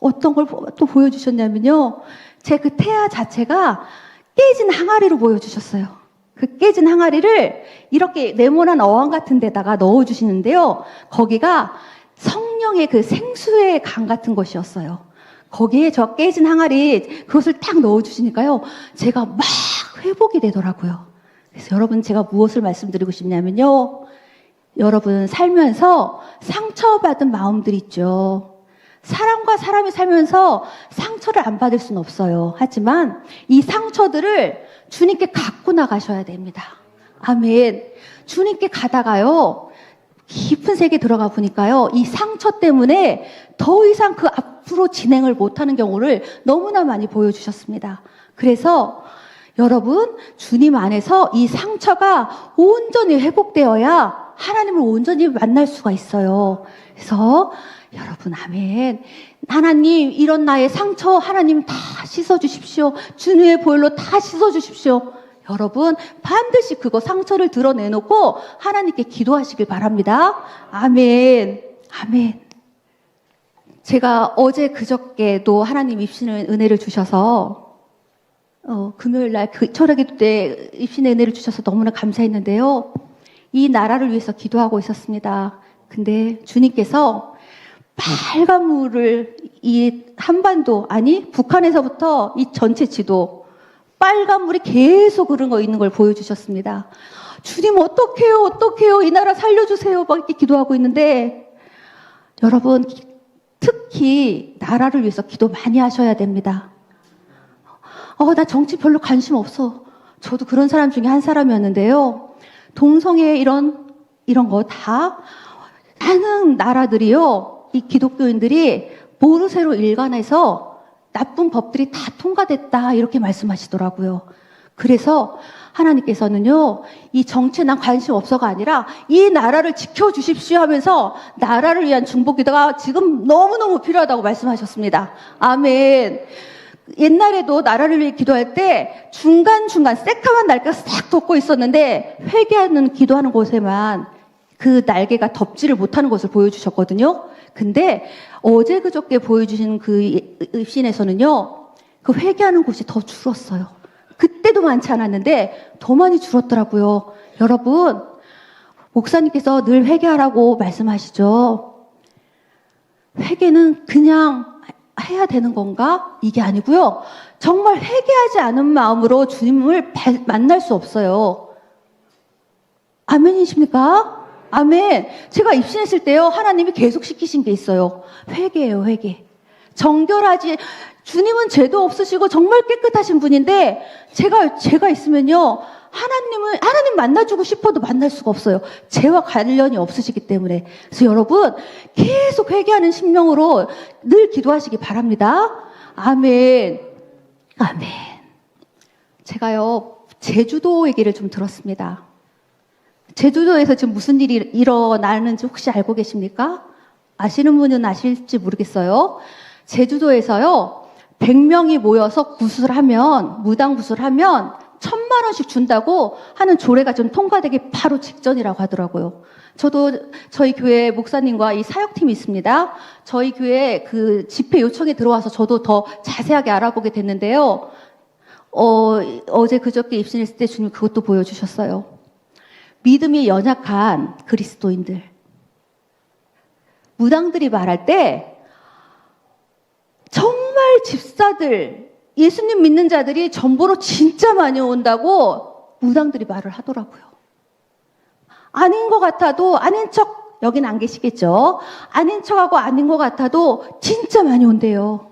어떤 걸 또 보여주셨냐면요. 제 그 태아 자체가 깨진 항아리로 보여주셨어요. 그 깨진 항아리를 이렇게 네모난 어항 같은 데다가 넣어주시는데요. 거기가 성령의 그 생수의 강 같은 것이었어요. 거기에 저 깨진 항아리 그것을 딱 넣어주시니까요. 제가 막 회복이 되더라고요. 그래서 여러분 제가 무엇을 말씀드리고 싶냐면요. 여러분 살면서 상처받은 마음들 있죠. 사람과 사람이 살면서 상처를 안 받을 수는 없어요. 하지만 이 상처들을 주님께 갖고 나가셔야 됩니다. 아멘. 주님께 가다가요. 깊은 세계에 들어가 보니까요. 이 상처 때문에 더 이상 그 앞으로 진행을 못하는 경우를 너무나 많이 보여주셨습니다. 그래서 여러분 주님 안에서 이 상처가 온전히 회복되어야 하나님을 온전히 만날 수가 있어요. 그래서 여러분 아멘. 하나님 이런 나의 상처 하나님 다 씻어주십시오. 주님의 보혈로 다 씻어주십시오. 여러분 반드시 그거 상처를 드러내놓고 하나님께 기도하시길 바랍니다. 아멘. 아멘. 제가 어제 그저께도 하나님 입신의 은혜를 주셔서 금요일날 그 철학기도 때 입신의 은혜를 주셔서 너무나 감사했는데요. 이 나라를 위해서 기도하고 있었습니다. 근데 주님께서 빨간 물을 이 한반도 아니 북한에서부터 이 전체 지도 빨간 물이 계속 흐르고 있는 걸 보여주셨습니다. 주님 어떡해요 이 나라 살려주세요 막 이렇게 기도하고 있는데 여러분 특히 나라를 위해서 기도 많이 하셔야 됩니다. 나 정치 별로 관심 없어. 저도 그런 사람 중에 한 사람이었는데요. 동성애 이런 거 다 많은 나라들이요. 이 기독교인들이 모르쇠로 일관해서 나쁜 법들이 다 통과됐다 이렇게 말씀하시더라고요. 그래서 하나님께서는요. 이 정치에 난 관심 없어가 아니라 이 나라를 지켜주십시오 하면서 나라를 위한 중보기도가 지금 너무너무 필요하다고 말씀하셨습니다. 아멘. 옛날에도 나라를 위해 기도할 때 중간중간 새까만 날개가 싹 덮고 있었는데 회개하는 기도하는 곳에만 그 날개가 덮지를 못하는 것을 보여주셨거든요. 근데 어제 그저께 보여주신 그 입신에서는요. 그 회개하는 곳이 더 줄었어요. 그때도 많지 않았는데 더 많이 줄었더라고요. 여러분 목사님께서 늘 회개하라고 말씀하시죠. 회개는 그냥 해야 되는 건가? 이게 아니고요. 정말 회개하지 않은 마음으로 주님을 만날 수 없어요. 아멘이십니까? 아멘. 제가 입신했을 때요. 하나님이 계속 시키신 게 있어요. 회개예요, 회개. 정결하지. 주님은 죄도 없으시고 정말 깨끗하신 분인데 제가 있으면요. 하나님 만나주고 싶어도 만날 수가 없어요. 죄와 관련이 없으시기 때문에. 그래서 여러분 계속 회개하는 심령으로 늘 기도하시기 바랍니다. 아멘. 아멘. 제가요. 제주도 얘기를 좀 들었습니다. 제주도에서 지금 무슨 일이 일어나는지 혹시 알고 계십니까? 아시는 분은 아실지 모르겠어요. 제주도에서요. 100명이 모여서 무당 구술하면 1,000,000원씩 준다고 하는 조례가 좀 통과되기 바로 직전이라고 하더라고요. 저도 저희 교회 목사님과 이 사역팀이 있습니다. 저희 교회 그 집회 요청에 들어와서 저도 더 자세하게 알아보게 됐는데요. 어제 그저께 입신했을 때 주님 그것도 보여주셨어요. 믿음이 연약한 그리스도인들. 무당들이 말할 때 정말 집사들, 예수님 믿는 자들이 전보로 진짜 많이 온다고 무당들이 말을 하더라고요. 아닌 것 같아도 아닌 척, 여긴 안 계시겠죠. 아닌 척하고 아닌 것 같아도 진짜 많이 온대요.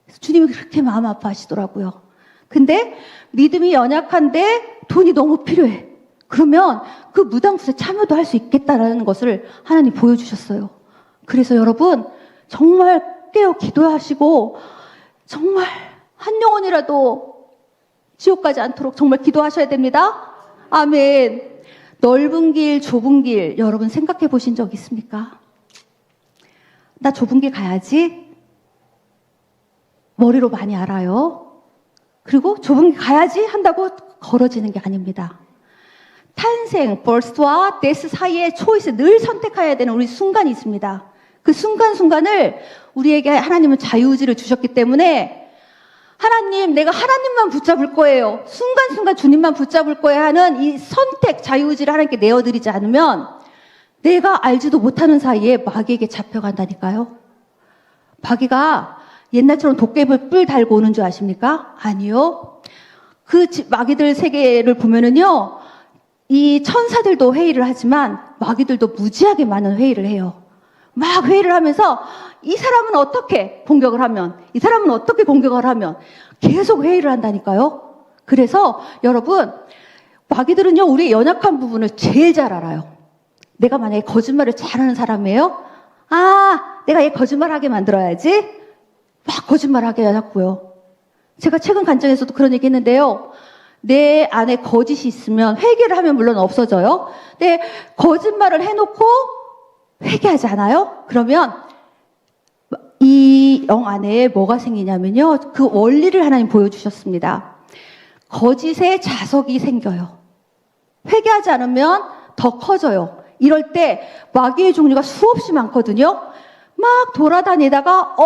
그래서 주님이 그렇게 마음 아파하시더라고요. 근데 믿음이 연약한데 돈이 너무 필요해. 그러면 그 무당굿에 참여도 할 수 있겠다라는 것을 하나님 보여주셨어요. 그래서 여러분 정말 깨어 기도하시고 정말 한 영혼이라도 지옥 가지 않도록 정말 기도하셔야 됩니다. 아멘. 넓은 길, 좁은 길 여러분 생각해 보신 적 있습니까? 나 좁은 길 가야지. 머리로 많이 알아요. 그리고 좁은 길 가야지 한다고 걸어지는 게 아닙니다. 탄생, birth와 death 사이에 초이스 늘 선택해야 되는 우리 순간이 있습니다. 그 순간순간을 우리에게 하나님은 자유의지를 주셨기 때문에 하나님, 내가 하나님만 붙잡을 거예요. 순간순간 주님만 붙잡을 거야 하는 이 선택, 자유의지를 하나님께 내어드리지 않으면 내가 알지도 못하는 사이에 마귀에게 잡혀간다니까요. 마귀가 옛날처럼 도깨비 뿔 달고 오는 줄 아십니까? 아니요. 그 마귀들 세계를 보면은요, 이 천사들도 회의를 하지만 마귀들도 무지하게 많은 회의를 해요. 막 회의를 하면서 이 사람은 어떻게 공격을 하면, 이 사람은 어떻게 공격을 하면 계속 회의를 한다니까요. 그래서 여러분, 마귀들은요, 우리의 연약한 부분을 제일 잘 알아요. 내가 만약에 거짓말을 잘하는 사람이에요. 아, 내가 얘 거짓말하게 만들어야지. 막 거짓말하게 해놨고요. 제가 최근 간증에서도 그런 얘기 했는데요. 내 안에 거짓이 있으면 회개를 하면 물론 없어져요. 근데 거짓말을 해놓고 회개하지 않아요? 그러면 이 영 안에 뭐가 생기냐면요. 그 원리를 하나님 보여주셨습니다. 거짓의 자석이 생겨요. 회개하지 않으면 더 커져요. 이럴 때 마귀의 종류가 수없이 많거든요. 막 돌아다니다가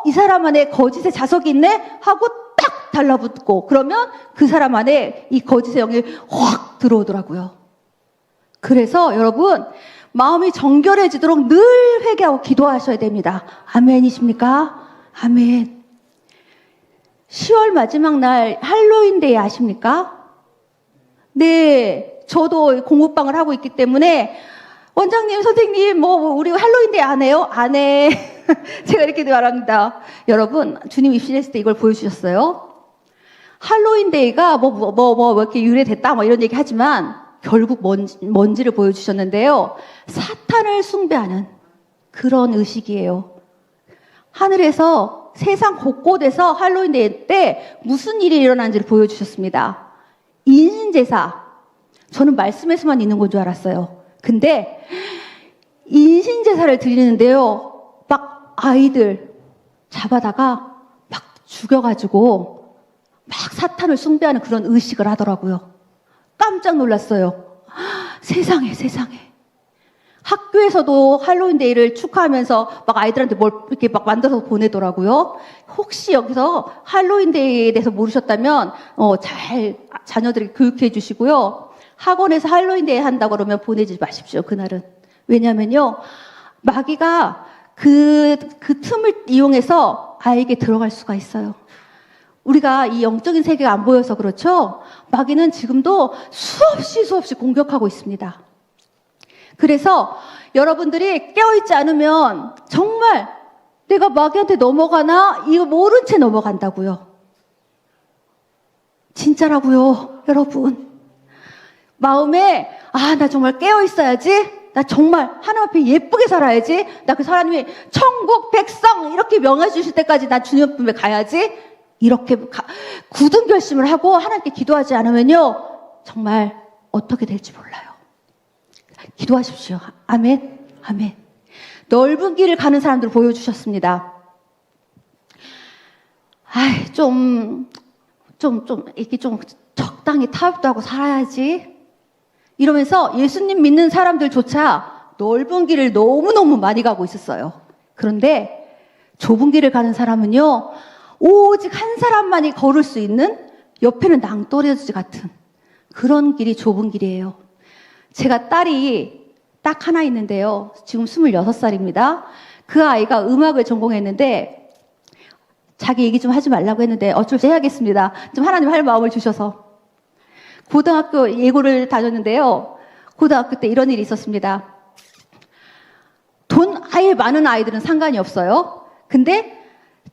이 사람 안에 거짓의 자석이 있네 하고 딱 달라붙고 그러면 그 사람 안에 이 거짓의 영이 확 들어오더라고요. 그래서 여러분 마음이 정결해지도록 늘 회개하고 기도하셔야 됩니다. 아멘이십니까? 아멘. 10월 마지막 날 할로윈데이 아십니까? 네, 저도 공부방을 하고 있기 때문에 원장님, 선생님, 우리 할로윈데이 안 해요? 안 해. 제가 이렇게 말합니다. 여러분, 주님 입신했을 때 이걸 보여주셨어요. 할로윈데이가 이렇게 유래됐다, 이런 얘기 하지만, 결국 뭔지를 보여주셨는데요. 사탄을 숭배하는 그런 의식이에요. 하늘에서 세상 곳곳에서 할로윈데이 때 무슨 일이 일어나는지를 보여주셨습니다. 인신제사. 저는 말씀에서만 있는 건 줄 알았어요. 근데 인신제사를 드리는데요. 막 아이들 잡아다가 막 죽여가지고 막 사탄을 숭배하는 그런 의식을 하더라고요. 깜짝 놀랐어요. 세상에. 학교에서도 할로윈데이를 축하하면서 막 아이들한테 뭘 이렇게 막 만들어서 보내더라고요. 혹시 여기서 할로윈데이에 대해서 모르셨다면 잘 자녀들에게 교육해 주시고요. 학원에서 할로윈데이 한다고 그러면 보내지 마십시오. 그날은. 왜냐면요. 마귀가 그 틈을 이용해서 아이에게 들어갈 수가 있어요. 우리가 이 영적인 세계가 안 보여서 그렇죠. 마귀는 지금도 수없이 공격하고 있습니다. 그래서 여러분들이 깨어있지 않으면 정말 내가 마귀한테 넘어가나 이거 모른 채 넘어간다고요. 진짜라고요. 여러분. 마음에 나 정말 깨어있어야지. 나 정말 하나님 앞에 예쁘게 살아야지. 나 그 사람이 천국 백성 이렇게 명해 주실 때까지 나 주님 앞에 가야지. 이렇게 굳은 결심을 하고 하나님께 기도하지 않으면요. 정말 어떻게 될지 몰라요. 기도하십시오. 아멘. 아멘. 넓은 길을 가는 사람들을 보여주셨습니다. 이렇게 좀 적당히 타협도 하고 살아야지. 이러면서 예수님 믿는 사람들조차 넓은 길을 너무너무 많이 가고 있었어요. 그런데 좁은 길을 가는 사람은요, 오직 한 사람만이 걸을 수 있는 옆에는 낭떠러지 같은 그런 길이 좁은 길이에요. 제가 딸이 딱 하나 있는데요. 지금 26살입니다. 그 아이가 음악을 전공했는데 자기 얘기 좀 하지 말라고 했는데 어쩔 수 해야겠습니다. 좀 하나님 할 마음을 주셔서. 고등학교 예고를 다녔는데요. 고등학교 때 이런 일이 있었습니다. 돈 아예 많은 아이들은 상관이 없어요. 근데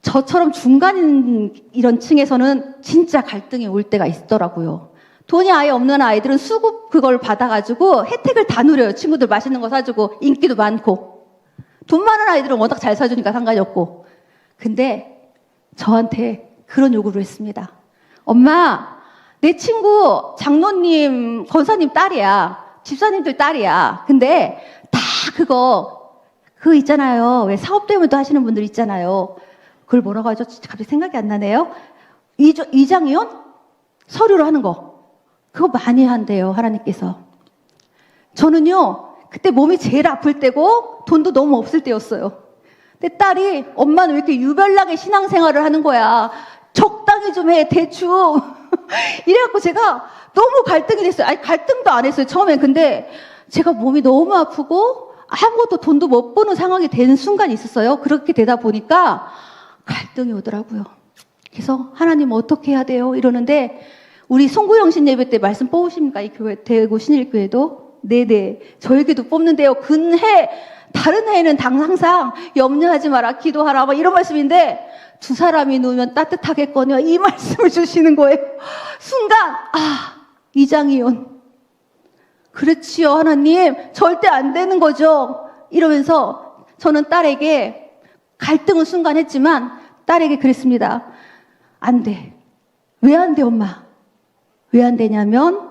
저처럼 중간인 이런 층에서는 진짜 갈등이 올 때가 있더라고요. 돈이 아예 없는 아이들은 수급 그걸 받아가지고 혜택을 다 누려요. 친구들 맛있는 거 사주고 인기도 많고. 돈 많은 아이들은 워낙 잘 사주니까 상관이 없고. 근데 저한테 그런 요구를 했습니다. 엄마, 내 친구 장로님, 권사님 딸이야. 집사님들 딸이야. 근데 다 그거 있잖아요. 왜 사업 때문에 또 하시는 분들 있잖아요. 그걸 뭐라고 하죠? 갑자기 생각이 안 나네요. 이장이온? 서류로 하는 거. 그거 많이 한대요, 하나님께서. 저는요, 그때 몸이 제일 아플 때고 돈도 너무 없을 때였어요. 근데 딸이 엄마는 왜 이렇게 유별나게 신앙생활을 하는 거야. 적당히 좀 해, 대충. 이래갖고 제가 너무 갈등이 됐어요. 아니, 갈등도 안 했어요, 처음엔. 근데 제가 몸이 너무 아프고 아무것도 돈도 못 버는 상황이 되는 순간이 있었어요. 그렇게 되다 보니까 갈등이 오더라고요. 그래서 하나님 어떻게 해야 돼요? 이러는데 우리 송구영신 예배 때 말씀 뽑으십니까? 이 교회, 대구 신일교회도? 네네. 저에게도 뽑는데요. 근해, 다른 해에는 항상 염려하지 마라, 기도하라, 막 이런 말씀인데 두 사람이 누우면 따뜻하겠거니와 이 말씀을 주시는 거예요. 순간, 이장이온. 그렇지요, 하나님. 절대 안 되는 거죠. 이러면서 저는 딸에게 갈등은 순간 했지만 딸에게 그랬습니다. 안 돼. 왜 안 돼, 엄마? 왜 안 되냐면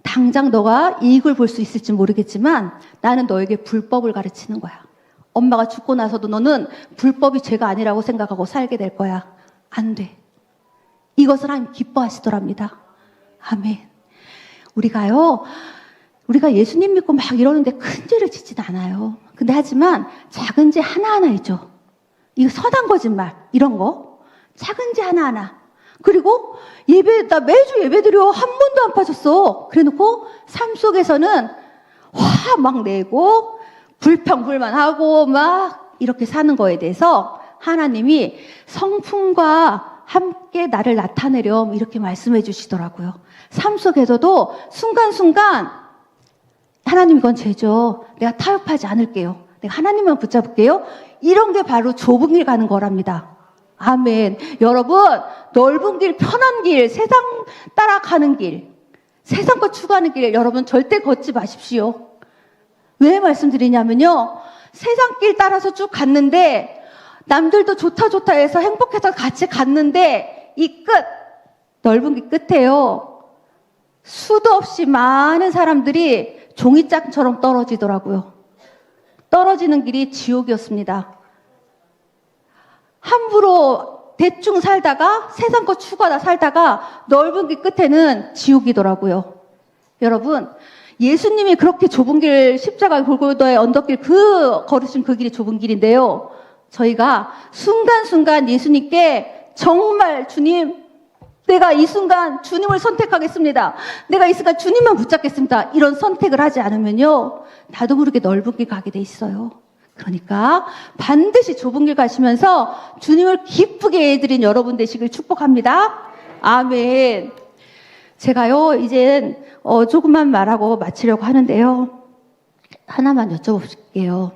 당장 너가 이익을 볼 수 있을지 모르겠지만 나는 너에게 불법을 가르치는 거야. 엄마가 죽고 나서도 너는 불법이 죄가 아니라고 생각하고 살게 될 거야. 안 돼. 이것을 하나님 기뻐하시더랍니다. 아멘. 우리가 예수님 믿고 막 이러는데 큰 죄를 짓진 않아요. 근데 하지만 작은 죄 하나하나 있죠. 이거 선한 거짓말, 이런 거. 작은 죄 하나하나. 그리고 나 매주 예배 드려. 한 번도 안 빠졌어. 그래 놓고 삶 속에서는 화 막 내고 불평불만하고 막 이렇게 사는 거에 대해서 하나님이 성품과 함께 나를 나타내렴 이렇게 말씀해 주시더라고요. 삶 속에서도 순간순간 하나님 이건 죄죠. 내가 타협하지 않을게요. 내가 하나님만 붙잡을게요. 이런 게 바로 좁은 길 가는 거랍니다. 아멘. 여러분, 넓은 길, 편한 길, 세상 따라가는 길, 세상 것 추구하는 길 여러분 절대 걷지 마십시오. 왜 말씀드리냐면요. 세상 길 따라서 쭉 갔는데 남들도 좋다 해서 행복해서 같이 갔는데 이 끝, 넓은 길 끝에요. 수도 없이 많은 사람들이 종이짝처럼 떨어지더라고요. 떨어지는 길이 지옥이었습니다. 함부로 대충 살다가 세상 것 추구하다 살다가 넓은 길 끝에는 지옥이더라고요. 여러분, 예수님이 그렇게 좁은 길 십자가 골고다의 언덕길 걸으신 그 길이 좁은 길인데요. 저희가 순간순간 예수님께 정말 주님, 내가 이 순간 주님을 선택하겠습니다. 내가 이 순간 주님만 붙잡겠습니다. 이런 선택을 하지 않으면요. 나도 모르게 넓은 길 가게 돼 있어요. 그러니까 반드시 좁은 길 가시면서 주님을 기쁘게 해드린 여러분 되시길 축복합니다. 아멘. 제가요, 이젠 조금만 말하고 마치려고 하는데요. 하나만 여쭤볼게요.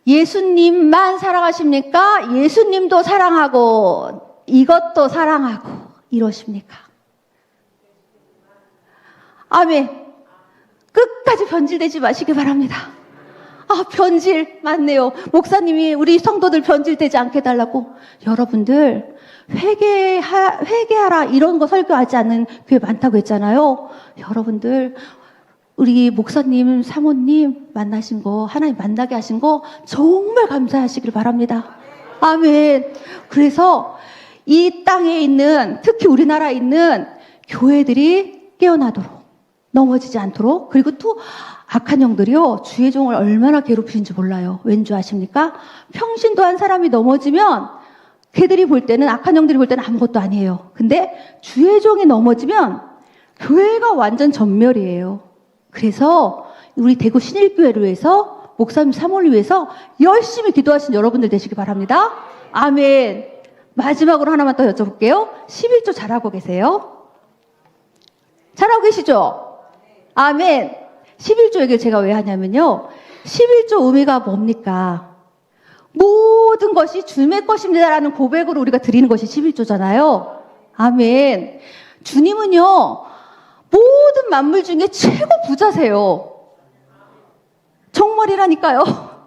예수님만 사랑하십니까? 예수님도 사랑하고 이것도 사랑하고 이러십니까? 아멘. 끝까지 변질되지 마시기 바랍니다. 변질 맞네요. 목사님이 우리 성도들 변질되지 않게 해달라고. 여러분들 회개하라 이런 거 설교하지 않는 교회 많다고 했잖아요. 여러분들 우리 목사님, 사모님 만나신 거, 하나님 만나게 하신 거 정말 감사하시길 바랍니다. 아멘. 그래서 이 땅에 있는, 특히 우리나라에 있는 교회들이 깨어나도록, 넘어지지 않도록, 그리고 또 악한 영들이요, 주의 종을 얼마나 괴롭히는지 몰라요. 왠지 아십니까? 평신도 한 사람이 넘어지면 걔들이 볼 때는, 악한 영들이 볼 때는 아무것도 아니에요. 근데 주의 종이 넘어지면 교회가 완전 전멸이에요. 그래서 우리 대구 신일교회를 위해서, 목사님 사모를 위해서 열심히 기도하신 여러분들 되시기 바랍니다. 아멘. 마지막으로 하나만 더 여쭤볼게요. 11조 잘하고 계세요? 잘하고 계시죠? 아멘. 11조 얘기를 제가 왜 하냐면요. 11조 의미가 뭡니까? 모든 것이 주님의 것입니다라는 고백으로 우리가 드리는 것이 11조잖아요. 아멘. 주님은요, 모든 만물 중에 최고 부자세요. 정말이라니까요.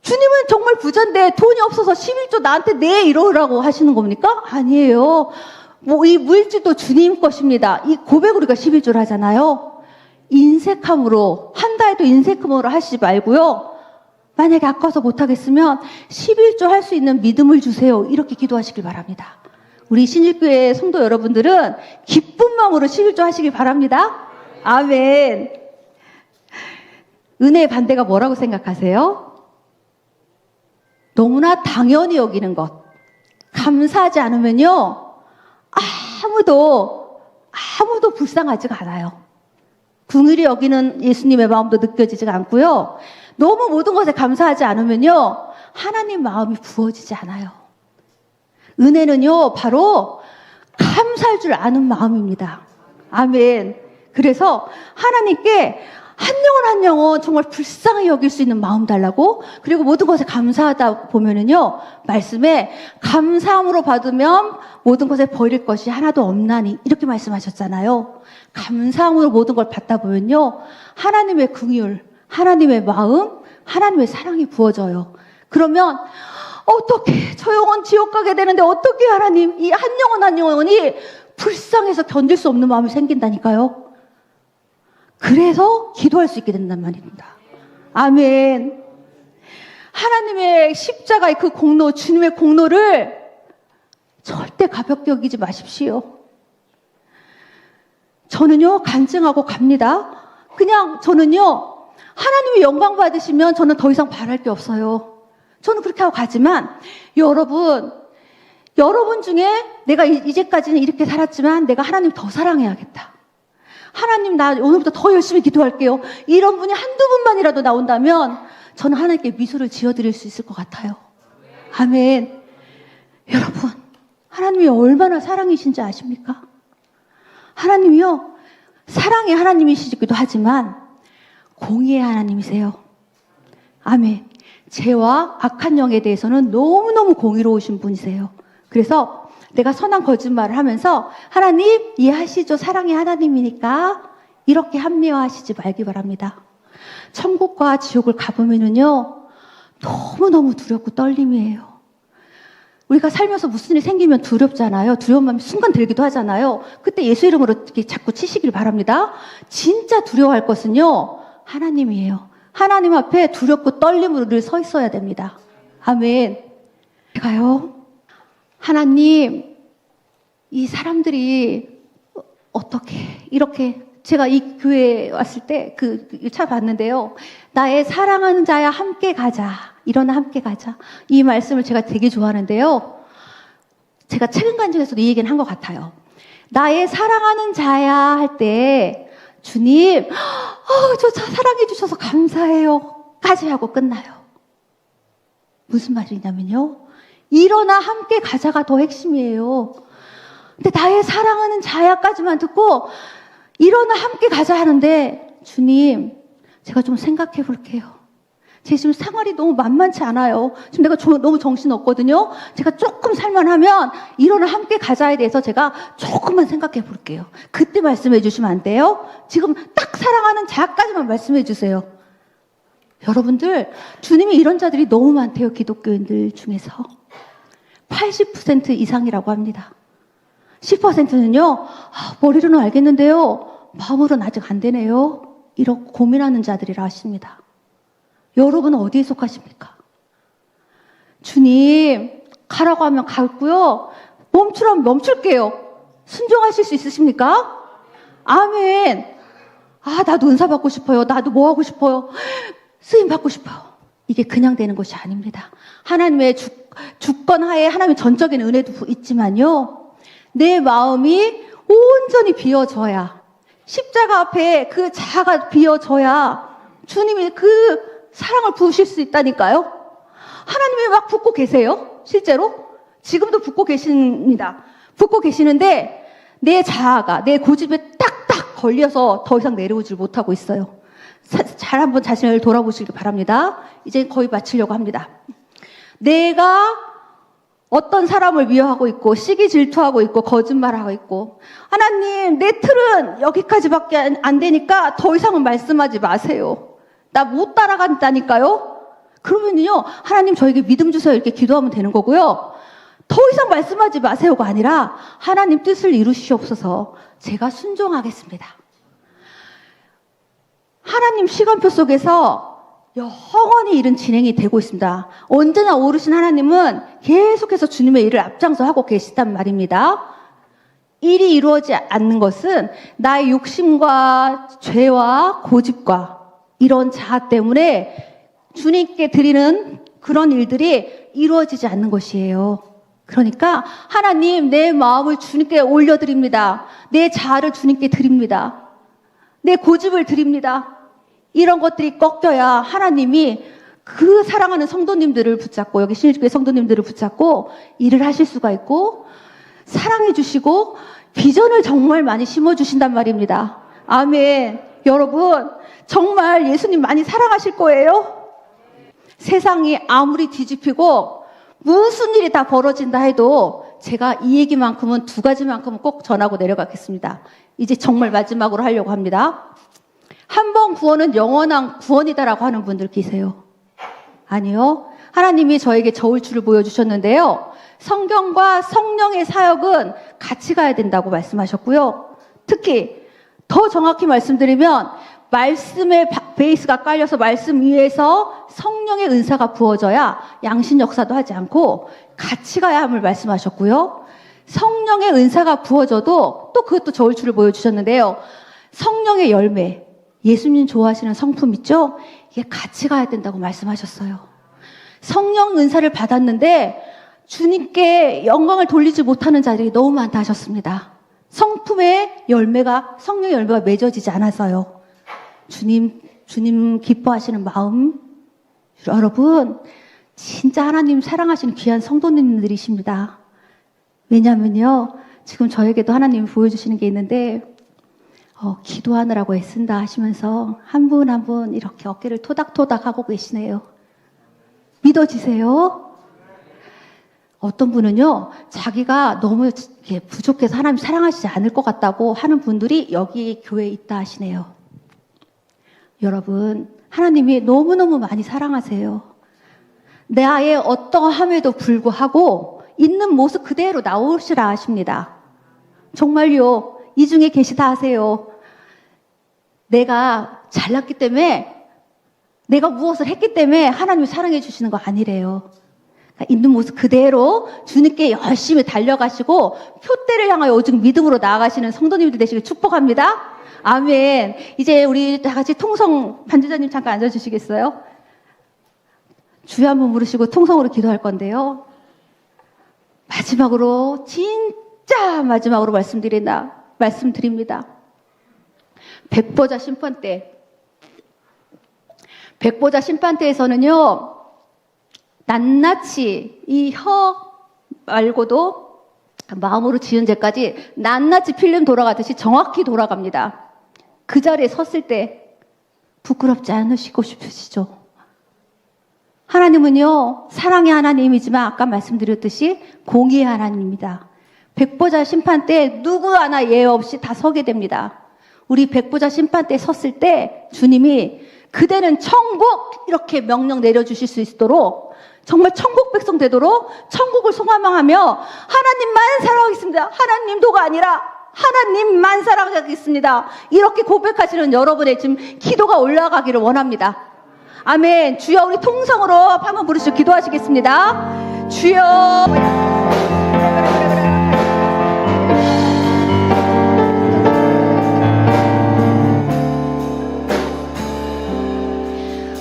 주님은 정말 부자인데 돈이 없어서 11조 나한테 내 이러라고 하시는 겁니까? 아니에요. 이 물질도 주님 것입니다. 이 고백으로 우리가 11조를 하잖아요. 인색함으로, 한다 해도 인색함으로 하시지 말고요. 만약에 아까워서 못하겠으면 11조 할 수 있는 믿음을 주세요. 이렇게 기도하시길 바랍니다. 우리 신일교회 성도 여러분들은 기쁜 마음으로 11조 하시길 바랍니다. 아멘. 은혜의 반대가 뭐라고 생각하세요? 너무나 당연히 여기는 것. 감사하지 않으면요, 아무도 불쌍하지가 않아요. 긍휼히 여기는 예수님의 마음도 느껴지지가 않고요. 너무 모든 것에 감사하지 않으면요, 하나님 마음이 부어지지 않아요. 은혜는요, 바로 감사할 줄 아는 마음입니다. 아멘. 그래서 하나님께 한 영혼 정말 불쌍히 여길 수 있는 마음 달라고, 그리고 모든 것에 감사하다 보면은요, 말씀에 감사함으로 받으면 모든 것에 버릴 것이 하나도 없나니, 이렇게 말씀하셨잖아요. 감사함으로 모든 걸 받다 보면요, 하나님의 긍휼, 하나님의 마음, 하나님의 사랑이 부어져요. 그러면 어떻게 저 영혼 지옥 가게 되는데 어떻게 하나님, 이 한 영혼이 불쌍해서 견딜 수 없는 마음이 생긴다니까요. 그래서 기도할 수 있게 된단 말입니다. 아멘. 하나님의 십자가의 그 공로, 주님의 공로를 절대 가볍게 여기지 마십시오. 저는요, 간증하고 갑니다. 그냥 저는요, 하나님이 영광 받으시면 저는 더 이상 바랄 게 없어요. 저는 그렇게 하고 가지만, 여러분 중에 내가 이제까지는 이렇게 살았지만 내가 하나님 더 사랑해야겠다. 하나님, 나 오늘부터 더 열심히 기도할게요. 이런 분이 한두 분만이라도 나온다면 저는 하나님께 미소를 지어드릴 수 있을 것 같아요. 아멘. 여러분, 하나님이 얼마나 사랑이신지 아십니까? 하나님이요, 사랑의 하나님이시기도 하지만 공의의 하나님이세요. 아멘. 죄와 악한 영에 대해서는 너무너무 공의로우신 분이세요. 그래서 내가 선한 거짓말을 하면서 하나님 이해하시죠? 사랑의 하나님이니까 이렇게 합리화하시지 말기 바랍니다. 천국과 지옥을 가보면은요, 너무너무 두렵고 떨림이에요. 우리가 살면서 무슨 일이 생기면 두렵잖아요. 두려운 마음이 순간 들기도 하잖아요. 그때 예수 이름으로 이렇게 자꾸 치시길 바랍니다. 진짜 두려워할 것은요, 하나님이에요. 하나님 앞에 두렵고 떨림으로 늘 서 있어야 됩니다. 아멘. 제가요, 하나님, 이 사람들이 어떻게 이렇게, 제가 이 교회에 왔을 때 그 차 봤는데요, 나의 사랑하는 자야 함께 가자, 일어나 함께 가자, 이 말씀을 제가 되게 좋아하는데요, 제가 최근 간증에서도 이 얘기는 한 것 같아요. 나의 사랑하는 자야 할 때 주님, 저 사랑해 주셔서 감사해요 까지 하고 끝나요. 무슨 말이냐면요, 일어나 함께 가자가 더 핵심이에요. 근데 나의 사랑하는 자야까지만 듣고 일어나 함께 가자 하는데, 주님, 제가 좀 생각해 볼게요. 제 지금 생활이 너무 만만치 않아요. 지금 내가 너무 정신없거든요. 제가 조금 살만하면 일어나 함께 가자에 대해서 제가 조금만 생각해 볼게요. 그때 말씀해 주시면 안 돼요? 지금 딱 사랑하는 자까지만 말씀해 주세요. 여러분들, 주님이 이런 자들이 너무 많대요. 기독교인들 중에서 80% 이상이라고 합니다. 10%는요, 머리로는 알겠는데요, 마음으로는 아직 안 되네요, 이렇게 고민하는 자들이라 하십니다. 여러분은 어디에 속하십니까? 주님, 가라고 하면 가고요, 멈추라면 멈출게요. 순종하실 수 있으십니까? 아멘. 나도 은사 받고 싶어요. 나도 뭐 하고 싶어요. 쓰임 받고 싶어요. 이게 그냥 되는 것이 아닙니다. 하나님의 주권 하에 하나님의 전적인 은혜도 있지만요, 내 마음이 온전히 비어져야, 십자가 앞에 그 자아가 비어져야 주님이 그 사랑을 부으실 수 있다니까요. 하나님이 막 붓고 계세요. 실제로 지금도 붓고 계십니다. 붓고 계시는데 내 자아가, 내 고집에 딱딱 걸려서 더 이상 내려오질 못하고 있어요. 잘 한번 자신을 돌아보시길 바랍니다. 이제 거의 마치려고 합니다. 내가 어떤 사람을 미워하고 있고, 시기 질투하고 있고, 거짓말하고 있고, 하나님, 내 틀은 여기까지밖에 안 되니까 더 이상은 말씀하지 마세요. 나 못 따라간다니까요. 그러면요, 하나님 저에게 믿음 주세요 이렇게 기도하면 되는 거고요, 더 이상 말씀하지 마세요가 아니라 하나님 뜻을 이루시옵소서, 제가 순종하겠습니다. 하나님 시간표 속에서 영원히 일은 진행이 되고 있습니다. 언제나 오르신 하나님은 계속해서 주님의 일을 앞장서 하고 계시단 말입니다. 일이 이루어지지 않는 것은 나의 욕심과 죄와 고집과 이런 자아 때문에 주님께 드리는 그런 일들이 이루어지지 않는 것이에요. 그러니까 하나님, 내 마음을 주님께 올려드립니다. 내 자아를 주님께 드립니다. 내 고집을 드립니다. 이런 것들이 꺾여야 하나님이 그 사랑하는 성도님들을 붙잡고, 여기 신일교회 성도님들을 붙잡고 일을 하실 수가 있고 사랑해 주시고 비전을 정말 많이 심어주신단 말입니다. 아멘. 여러분, 정말 예수님 많이 사랑하실 거예요. 세상이 아무리 뒤집히고 무슨 일이 다 벌어진다 해도 제가 이 얘기만큼은, 두 가지만큼은 꼭 전하고 내려가겠습니다. 이제 정말 마지막으로 하려고 합니다. 한 번 구원은 영원한 구원이다라고 하는 분들 계세요? 아니요. 하나님이 저에게 저울추를 보여주셨는데요. 성경과 성령의 사역은 같이 가야 된다고 말씀하셨고요. 특히 더 정확히 말씀드리면 말씀의 베이스가 깔려서 말씀 위에서 성령의 은사가 부어져야 양신 역사도 하지 않고 같이 가야 함을 말씀하셨고요. 성령의 은사가 부어져도 또 그것도 저울추를 보여주셨는데요. 성령의 열매, 예수님 좋아하시는 성품 있죠? 이게 같이 가야 된다고 말씀하셨어요. 성령 은사를 받았는데 주님께 영광을 돌리지 못하는 자들이 너무 많다 하셨습니다. 성품의 열매가, 성령의 열매가 맺어지지 않아서요. 주님 기뻐하시는 마음, 여러분, 진짜 하나님 사랑하시는 귀한 성도님들이십니다. 왜냐면요, 지금 저에게도 하나님이 보여주시는 게 있는데, 기도하느라고 애쓴다 하시면서 한 분 한 분 이렇게 어깨를 토닥토닥 하고 계시네요. 믿어지세요? 어떤 분은요, 자기가 너무 부족해서 하나님 사랑하시지 않을 것 같다고 하는 분들이 여기 교회에 있다 하시네요. 여러분, 하나님이 너무너무 많이 사랑하세요. 내 아이의 어떠함에도 불구하고 있는 모습 그대로 나오시라 하십니다. 정말요. 이 중에 계시다 하세요. 내가 잘났기 때문에, 내가 무엇을 했기 때문에 하나님이 사랑해 주시는 거 아니래요. 그러니까 있는 모습 그대로 주님께 열심히 달려가시고 표대를 향하여 오직 믿음으로 나아가시는 성도님들 되시길 축복합니다. 아멘. 이제 우리 다 같이 통성, 반주자님 잠깐 앉아주시겠어요? 주여 한번 부르시고 통성으로 기도할 건데요. 마지막으로, 진짜 마지막으로 말씀드립니다. 백보자 심판대. 백보자 심판대에서는요, 낱낱이 이 혀 말고도 마음으로 지은 죄까지 낱낱이 필름 돌아가듯이 정확히 돌아갑니다. 그 자리에 섰을 때 부끄럽지 않으시고 싶으시죠? 하나님은요, 사랑의 하나님이지만 아까 말씀드렸듯이 공의의 하나님입니다. 백보자 심판 때 누구 하나 예외 없이 다 서게 됩니다. 우리 백보자 심판 때 섰을 때 주님이 그대는 천국 이렇게 명령 내려주실 수 있도록, 정말 천국 백성 되도록 천국을 소망하며 하나님만 사랑하겠습니다. 하나님도가 아니라 하나님만 사랑하겠습니다. 이렇게 고백하시는 여러분의 지금 기도가 올라가기를 원합니다. 아멘. 주여, 우리 통성으로 한번 부르시고 기도하시겠습니다. 주여.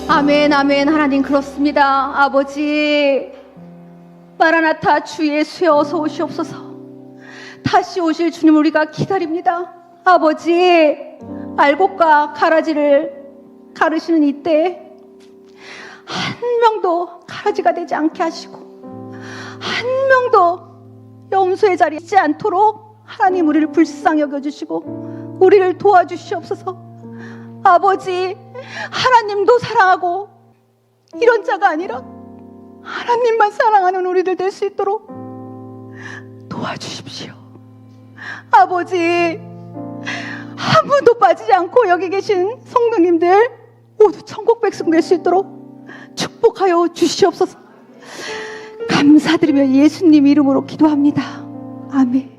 아멘, 아멘. 하나님, 그렇습니다. 아버지, 마라나타 주 예수여 어서 오시옵소서. 다시 오실 주님 우리가 기다립니다. 아버지, 알곡과 가라지를 가르시는 이때 한 명도 가라지가 되지 않게 하시고 한 명도 염소의 자리에 있지 않도록 하나님 우리를 불쌍히 여겨주시고 우리를 도와주시옵소서. 아버지, 하나님도 사랑하고 이런 자가 아니라 하나님만 사랑하는 우리들 될 수 있도록 도와주십시오. 아버지, 한 분도 빠지지 않고 여기 계신 성도님들 모두 천국 백성 될 수 있도록 축복하여 주시옵소서. 감사드리며 예수님 이름으로 기도합니다. 아멘.